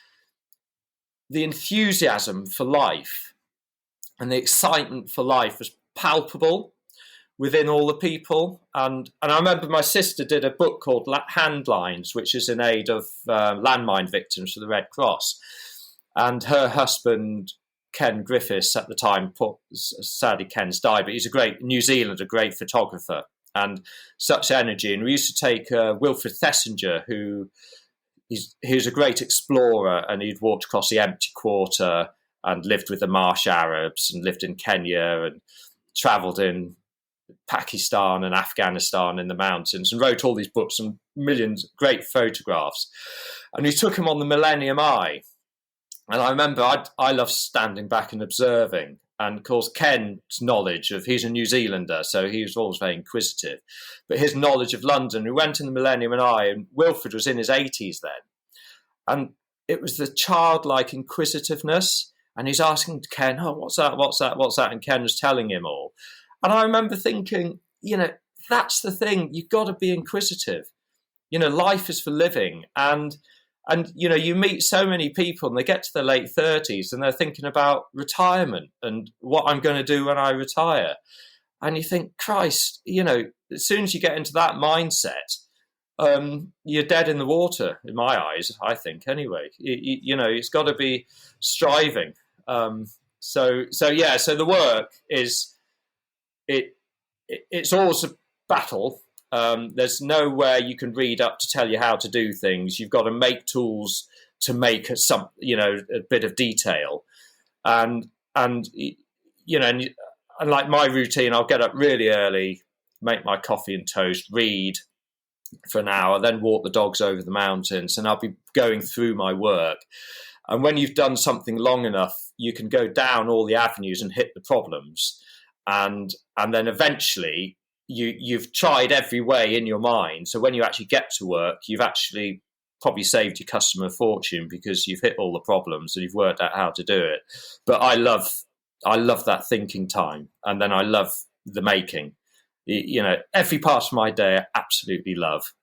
the enthusiasm for life and the excitement for life was palpable within all the people. And I remember my sister did a book called Handlines, which is in aid of landmine victims for the Red Cross. And her husband, Ken Griffiths, at the time, sadly Ken's died, but he's a great New Zealander, a great photographer, and such energy. And we used to take Wilfred Thesiger, he's a great explorer, and he'd walked across the empty quarter and lived with the marsh Arabs and lived in Kenya and travelled in Pakistan and Afghanistan in the mountains and wrote all these books and millions great photographs. And he took him on the Millennium Eye. And I remember I love standing back and observing. And of course, Ken's knowledge he's a New Zealander, so he was always very inquisitive. But his knowledge of London, we went in the Millennium Eye, and Wilfred was in his 80s then. And it was the childlike inquisitiveness. And he's asking Ken, "Oh, what's that? What's that? What's that?" And Ken was telling him all. And I remember thinking, that's the thing. You've got to be inquisitive. life is for living. And you meet so many people and they get to their late 30s and they're thinking about retirement and what I'm going to do when I retire. And you think, Christ, as soon as you get into that mindset, you're dead in the water, in my eyes, I think, anyway. It's got to be striving. So the work is, it's always a battle. There's nowhere you can read up to tell you how to do things. You've got to make tools to make a bit of detail, and like my routine, I'll get up really early, make my coffee and toast, read for an hour, then walk the dogs over the mountains, and I'll be going through my work. And when you've done something long enough, you can go down all the avenues and hit the problems, and then eventually you've tried every way in your mind. So when you actually get to work, you've actually probably saved your customer a fortune because you've hit all the problems and you've worked out how to do it. But I love that thinking time, and then I love the making. Every part of my day I absolutely love.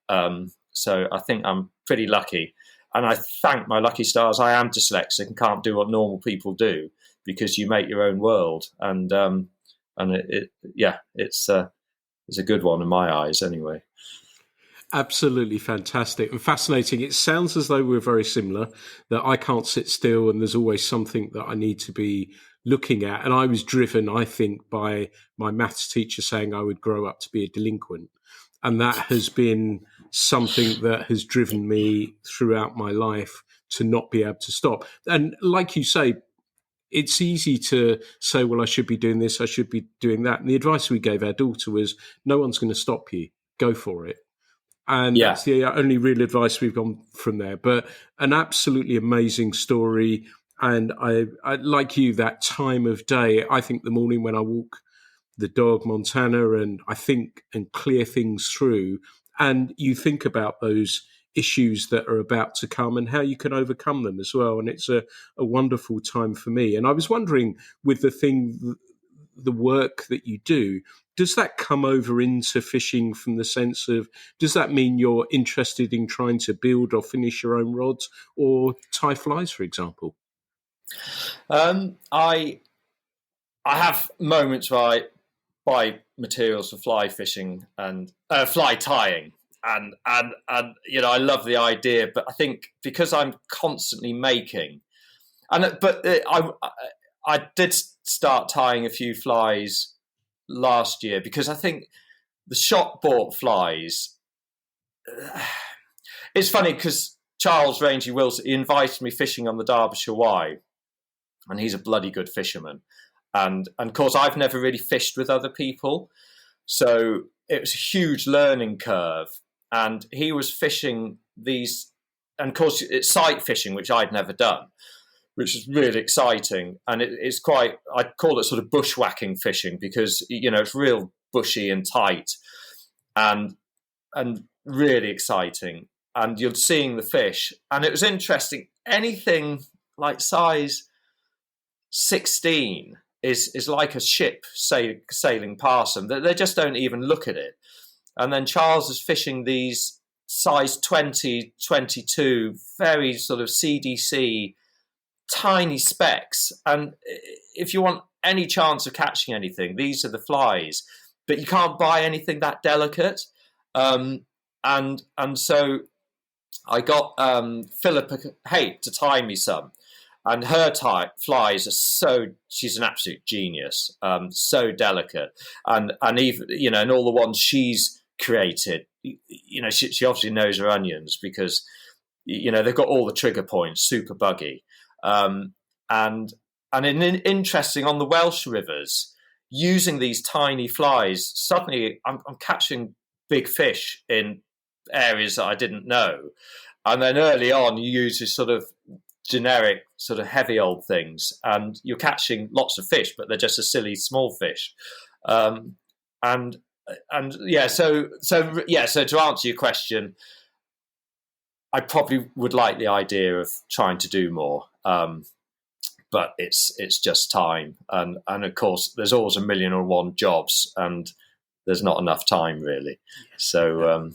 So I think I'm pretty lucky, and I thank my lucky stars I am dyslexic and can't do what normal people do, because you make your own world, and it's a good one in my eyes anyway. Absolutely fantastic and fascinating. It sounds as though we're very similar, that I can't sit still and there's always something that I need to be looking at. And I was driven, I think, by my maths teacher saying I would grow up to be a delinquent. And that has been something that has driven me throughout my life to not be able to stop. And like you say, it's easy to say, well, I should be doing this, I should be doing that. And the advice we gave our daughter was, no one's going to stop you. Go for it. And that's the only real advice we've gone from there. But an absolutely amazing story. And I like you, that time of day, I think the morning when I walk the dog, Montana, and I think and clear things through, and you think about those issues that are about to come and how you can overcome them as well. And it's a wonderful time for me. And I was wondering, with the work that you do, does that come over into fishing from the sense of, does that mean you're interested in trying to build or finish your own rods or tie flies, for example? I have moments where I buy materials for fly fishing and fly tying. And I love the idea, but I think because I'm constantly making, but I did start tying a few flies last year, because I think the shop bought flies. It's funny because Charles Rangy Wilson, he invited me fishing on the Derbyshire Wye, and he's a bloody good fisherman. And of course, I've never really fished with other people, so it was a huge learning curve. And he was fishing these, and of course, it's sight fishing, which I'd never done, which is really exciting. And it's quite, I'd call it sort of bushwhacking fishing, because, it's real bushy and tight and really exciting. And you're seeing the fish. And it was interesting. Anything like size 16 is like a ship sailing past them. They just don't even look at it. And then Charles is fishing these size 20, 22, very sort of CDC, tiny specks. And if you want any chance of catching anything, these are the flies. But you can't buy anything that delicate. And so I got Philippa Haight to tie me some. And her flies are she's an absolute genius, so delicate. And even, and all the ones she's created, she obviously knows her onions, because, they've got all the trigger points, super buggy. And interesting, on the Welsh rivers, using these tiny flies, suddenly I'm catching big fish in areas that I didn't know. And then early on, you use this sort of generic, sort of heavy old things, and you're catching lots of fish, but they're just a silly small fish. So to answer your question, I probably would like the idea of trying to do more, but it's just time, and of course there's always 1,000,001 jobs, and there's not enough time really. So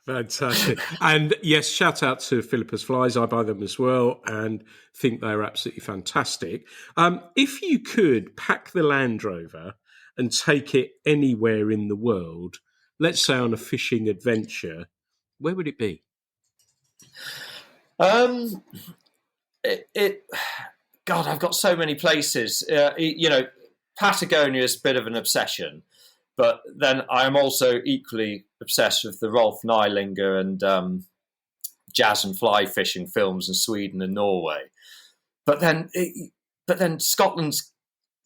Fantastic. And yes, shout out to Philippus Flies. I buy them as well and think they're absolutely fantastic. If you could pack the Land Rover and take it anywhere in the world, let's say on a fishing adventure, where would it be? Um, God, I've got so many places. Patagonia is a bit of an obsession, but then I am also equally obsessed with the Rolf Nylinger and jazz and fly fishing films in Sweden and Norway. But then Scotland's,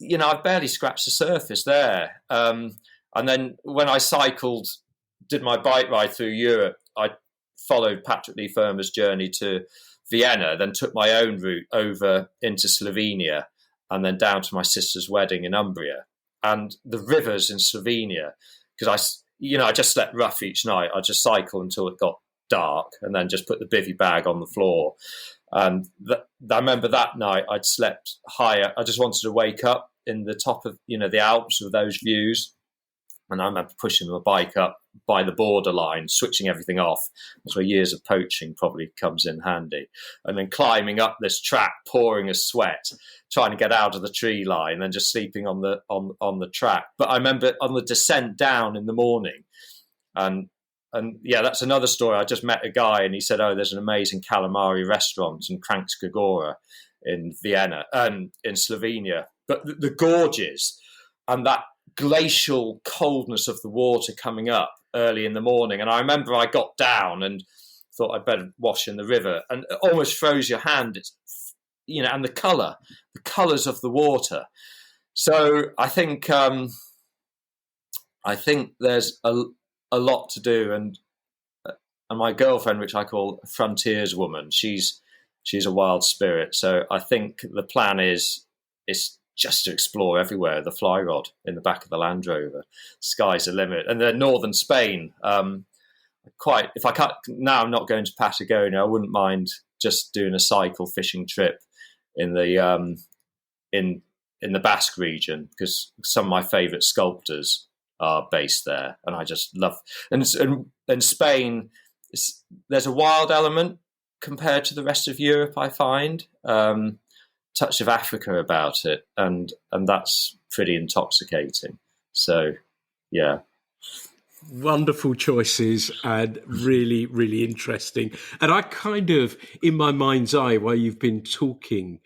I've barely scratched the surface there. And then when I did my bike ride through Europe, I followed Patrick Lee Firma's journey to Vienna, then took my own route over into Slovenia and then down to my sister's wedding in Umbria. And the rivers in Slovenia, because I just slept rough each night. I just cycle until it got dark and then just put the bivvy bag on the floor. And I remember that night I'd slept higher. I just wanted to wake up in the top of, the Alps with those views. And I remember pushing my bike up by the borderline, switching everything off. That's where years of poaching probably comes in handy. And then climbing up this track, pouring a sweat, trying to get out of the tree line, and then just sleeping on the track. But I remember on the descent down in the morning, and yeah, that's another story. I just met a guy, and he said, "Oh, there's an amazing calamari restaurant in Kranjska Gora in Vienna, in Slovenia." But the gorges and that glacial coldness of the water coming up early in the morning. And I remember I got down and thought I'd better wash in the river, and it almost froze your hand. It's, and the colours of the water. So I think there's a lot to do, and my girlfriend, which I call frontiers woman, she's a wild spirit. So I think the plan is just to explore everywhere, the fly rod in the back of the Land Rover. Sky's the limit. And then northern Spain, if I can't, now I'm not going to Patagonia, I wouldn't mind just doing a cycle fishing trip in the Basque region, because some of my favourite sculptors are based there, and I just love. And Spain, there's a wild element compared to the rest of Europe, I find. Touch of Africa about it, and that's pretty intoxicating. So, yeah. Wonderful choices and really, really interesting. And I kind of, in my mind's eye, while you've been talking,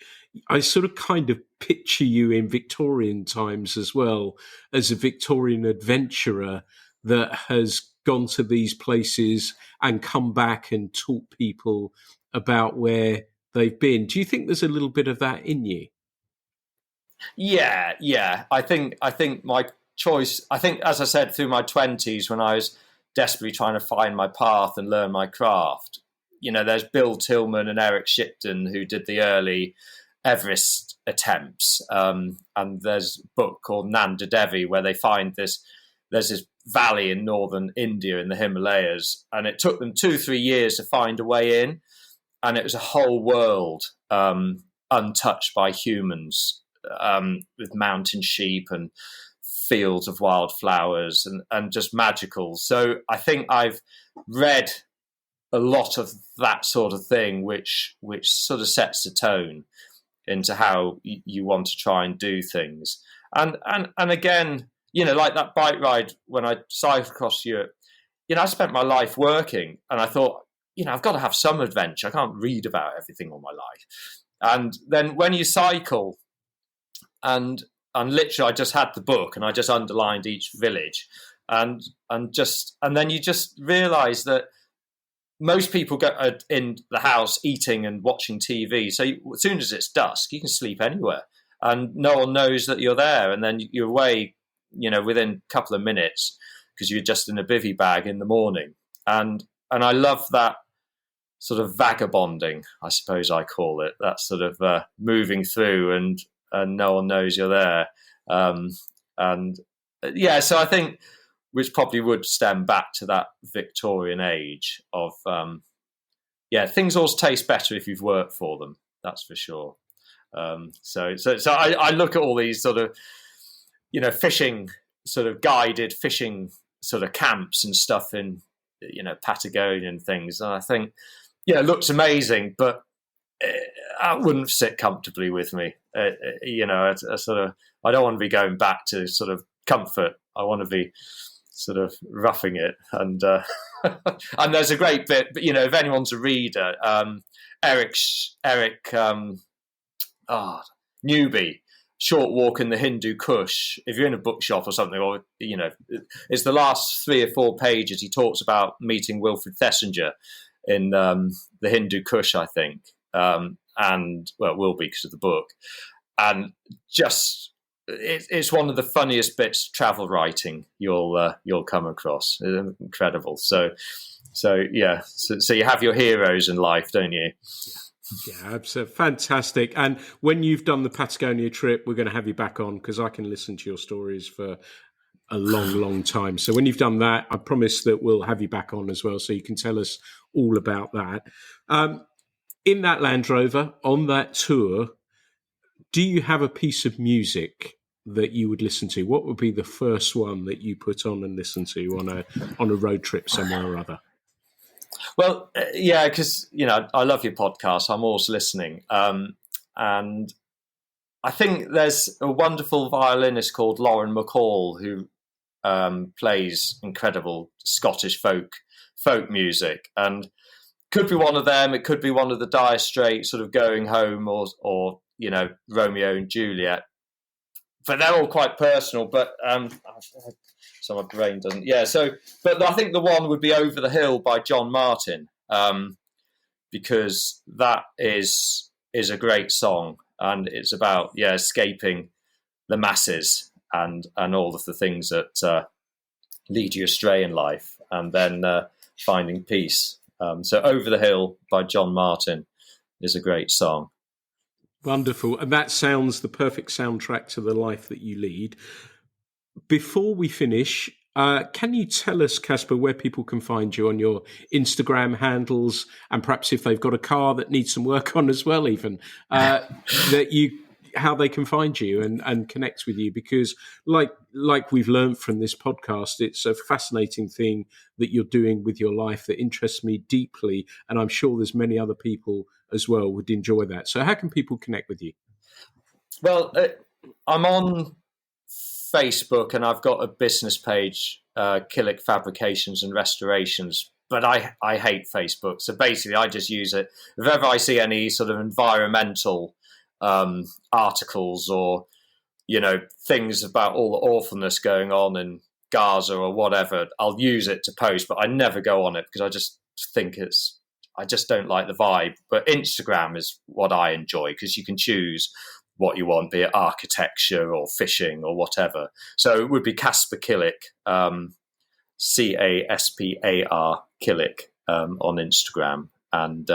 I sort of kind of picture you in Victorian times as well, as a Victorian adventurer that has gone to these places and come back and taught people about where they've been. Do you think there's a little bit of that in you? Yeah. I think my choice, as I said, through my 20s, when I was desperately trying to find my path and learn my craft, there's Bill Tillman and Eric Shipton who did the early Everest attempts. And there's a book called Nanda Devi where they find there's this valley in northern India in the Himalayas, and it took them 2-3 years to find a way in. And it was a whole world untouched by humans, with mountain sheep and fields of wildflowers and just magical. So I think I've read a lot of that sort of thing, which sort of sets the tone into how you want to try and do things. And again, like that bike ride when I cycled across Europe, I spent my life working, and I thought, I've got to have some adventure. I can't read about everything all my life. And then when you cycle, and literally I just had the book and I just underlined each village, and then you just realise that most people go in the house eating and watching TV. So as soon as it's dusk, you can sleep anywhere, and no one knows that you're there. And then you're away, within a couple of minutes, because you're just in a bivvy bag in the morning. And I love that sort of vagabonding, I suppose I call it, that sort of moving through and no one knows you're there. So I think, which probably would stem back to that Victorian age of, things always taste better if you've worked for them. That's for sure. So I look at all these sort of, fishing, sort of guided fishing sort of camps and stuff in Patagonian things, and I think, it looks amazing, but that wouldn't sit comfortably with me. I don't want to be going back to sort of comfort. I want to be sort of roughing it, and and there's a great bit. But if anyone's a reader, Eric Newby, Short Walk in the Hindu Kush. If you're in a bookshop or something, or it's the last 3 or 4 pages. He talks about meeting Wilfred Thesiger in the Hindu Kush, I think, and it will be because of the book, and just it's one of the funniest bits of travel writing you'll come across. It's incredible. So you have your heroes in life, don't you? Yeah, absolutely fantastic. And when you've done the Patagonia trip, we're going to have you back on, because I can listen to your stories for a long, long time. So when you've done that, I promise that we'll have you back on as well, so you can tell us all about that. In that Land Rover, on that tour, do you have a piece of music that you would listen to? What would be the first one that you put on and listen to on a road trip somewhere or other? Well, because I love your podcast. I'm always listening, and I think there's a wonderful violinist called Lauren McCall who plays incredible Scottish folk music, and could be one of them. It could be one of the Dire Straits, sort of Going Home, or Romeo and Juliet. But they're all quite personal. But so my brain doesn't. Yeah. So, but I think the one would be Over the Hill by John Martin, because that is a great song, and it's about escaping the masses and all of the things that lead you astray in life, and then finding peace. So Over the Hill by John Martin is a great song. Wonderful. And that sounds the perfect soundtrack to the life that you lead. Before we finish, can you tell us, Caspar, where people can find you on your Instagram handles, and perhaps if they've got a car that needs some work on as well, even, how they can find you and connect with you? Because like we've learned from this podcast, it's a fascinating thing that you're doing with your life that interests me deeply, and I'm sure there's many other people as well would enjoy that. So how can people connect with you? Well, I'm on Facebook, and I've got a business page, Killick Fabrications and Restorations, but I hate Facebook. So basically I just use it if ever I see any sort of environmental articles or things about all the awfulness going on in Gaza or whatever. I'll use it to post, but I never go on it because I just think I just don't like the vibe. But Instagram is what I enjoy, because you can choose what you want, be it architecture or fishing or whatever. So it would be Caspar Killick, Caspar Killick, on Instagram, and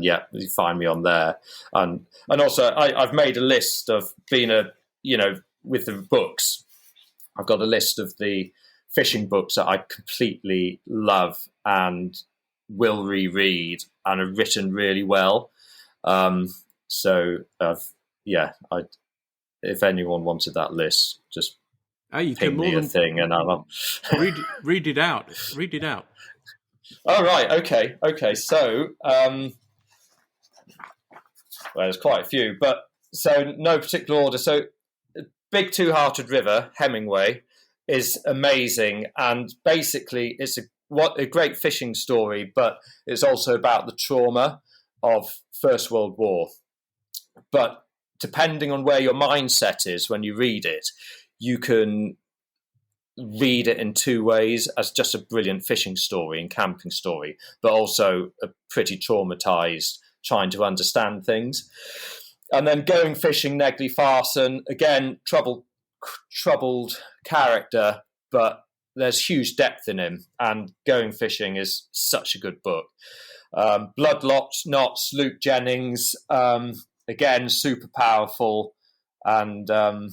you find me on there. And also I've made a list of with the books. I've got a list of the fishing books that I completely love and will reread and are written really well. If anyone wanted that list, just ping me a thing and I'll read it out. Read it out. Oh, right. Okay. So, there's quite a few, but so no particular order. So, Big Two-Hearted River, Hemingway, is amazing, and basically it's a great fishing story, but it's also about the trauma of First World War. But depending on where your mindset is when you read it, you can read it in two ways: as just a brilliant fishing story and camping story, but also a pretty traumatized trying to understand things. And then Going Fishing, Negley Farson, again, troubled character, but there's huge depth in him, and Going Fishing is such a good book. Blood Knots, Luke Jennings, again, super powerful, and that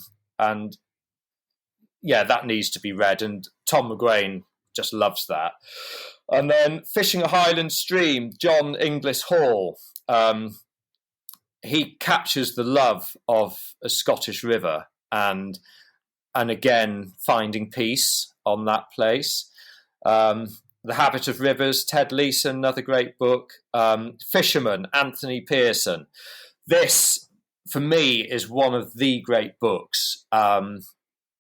needs to be read, and Tom McGrain just loves that. And then Fishing a Highland Stream, John Inglis Hall, he captures the love of a Scottish river and again finding peace on that place. The Habit of Rivers, Ted Leeson, another great book. Fisherman, Anthony Pearson. This, for me, is one of the great books.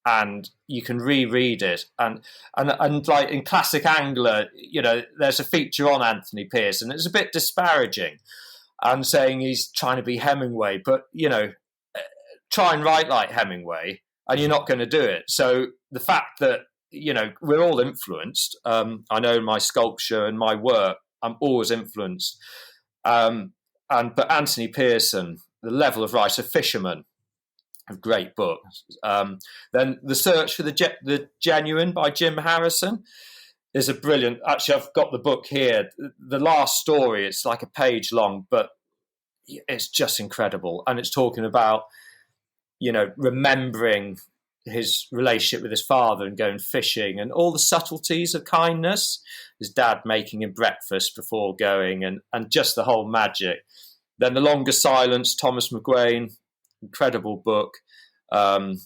And you can reread it. And like in classic angler, there's a feature on Anthony Pearson. It's a bit disparaging and saying he's trying to be Hemingway, but, try and write like Hemingway and you're not going to do it. So the fact that, we're all influenced. I know my sculpture and my work, I'm always influenced. But Anthony Pearson, the level of writer, Fisherman, a great book. Then The Search for the Genuine by Jim Harrison is a brilliant. Actually, I've got the book here. The last story, it's like a page long, but it's just incredible. And it's talking about, remembering his relationship with his father and going fishing and all the subtleties of kindness. His dad making him breakfast before going and just the whole magic. Then The Longer Silence, Thomas McGuane, incredible book. And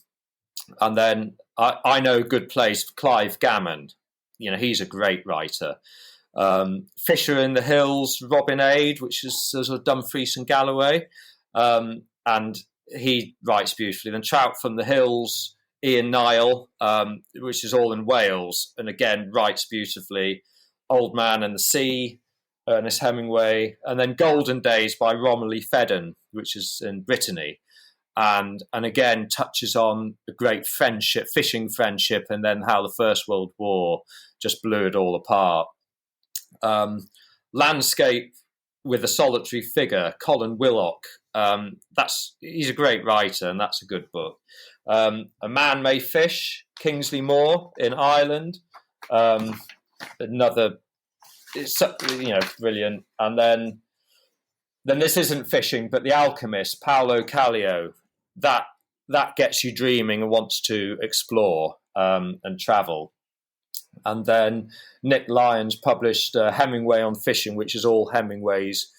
then I Know a Good Place, Clive Gammond. He's a great writer. Fisher in the Hills, Robin Ade, which is sort of Dumfries and Galloway. And he writes beautifully. Then Trout from the Hills, Ian Niall, which is all in Wales, and again writes beautifully. Old Man and the Sea, Ernest Hemingway, and then Golden Days by Romilly Fedden, which is in Brittany, and again touches on a great friendship, fishing friendship, and then how the First World War just blew it all apart. Landscape with a Solitary Figure, Colin Willock. He's a great writer, and that's a good book. A Man May Fish, Kingsley Moore in Ireland. Another, it's brilliant. And then this isn't fishing, but The Alchemist, Paulo Coelho. That gets you dreaming and wants to explore and travel. And then Nick Lyons published Hemingway on Fishing, which is all Hemingway's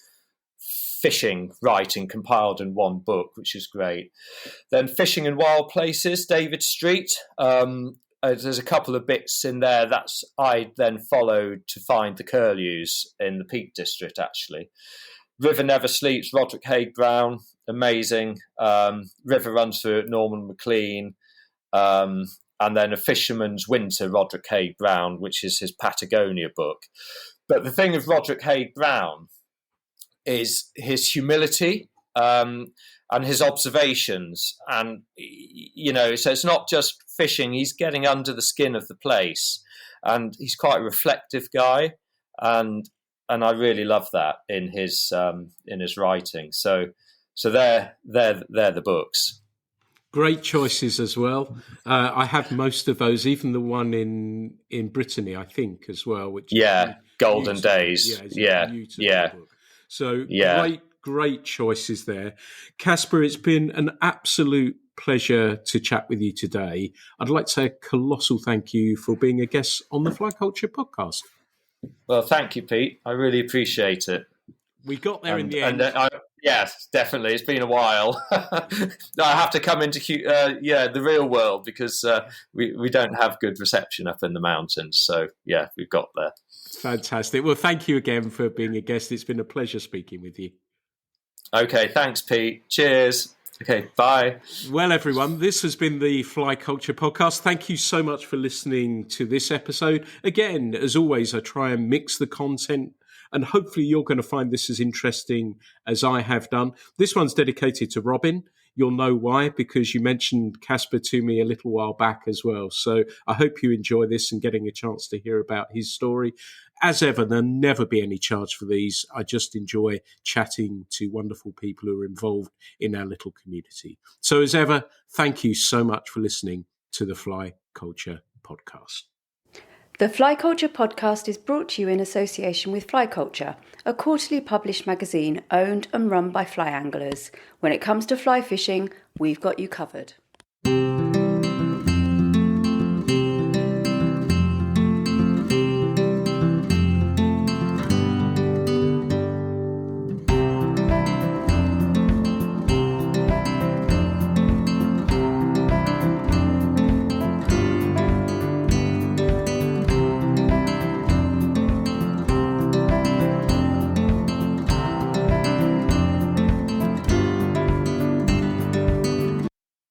fishing writing compiled in one book, which is great. Then Fishing in Wild Places, David Street. There's a couple of bits in there that's I then followed to find the curlews in the Peak District, actually. River Never Sleeps, Roderick Haig Brown, amazing. River Runs Through It, Norman MacLean. And then A Fisherman's Winter, Roderick Haig Brown, which is his Patagonia book. But the thing with Roderick Haig Brown is his humility and his observations. And, so it's not just fishing, he's getting under the skin of the place. And he's quite a reflective guy. And I really love that in his writing. So they're the books. Great choices as well. I have most of those, even the one in Brittany, I think, as well. Which Golden Days. Yeah. Book. So great choices there. Caspar, it's been an absolute pleasure to chat with you today. I'd like to say a colossal thank you for being a guest on the Fly Culture podcast. Well, thank you, Pete. I really appreciate it. We got there in the end. Yes, definitely. It's been a while. I have to come into the real world because we don't have good reception up in the mountains. So, we've got there. Fantastic. Well, thank you again for being a guest. It's been a pleasure speaking with you. Okay, thanks, Pete. Cheers. Okay, bye. Well, everyone, this has been the Fly Culture podcast. Thank you so much for listening to this episode. Again, as always, I try and mix the content, and hopefully you're going to find this as interesting as I have done. This one's dedicated to Robin. You'll know why, because you mentioned Caspar to me a little while back as well. So I hope you enjoy this and getting a chance to hear about his story. As ever, there'll never be any charge for these. I just enjoy chatting to wonderful people who are involved in our little community. So as ever, thank you so much for listening to the Fly Culture podcast. The Fly Culture podcast is brought to you in association with Fly Culture, a quarterly published magazine owned and run by fly anglers. When it comes to fly fishing, we've got you covered.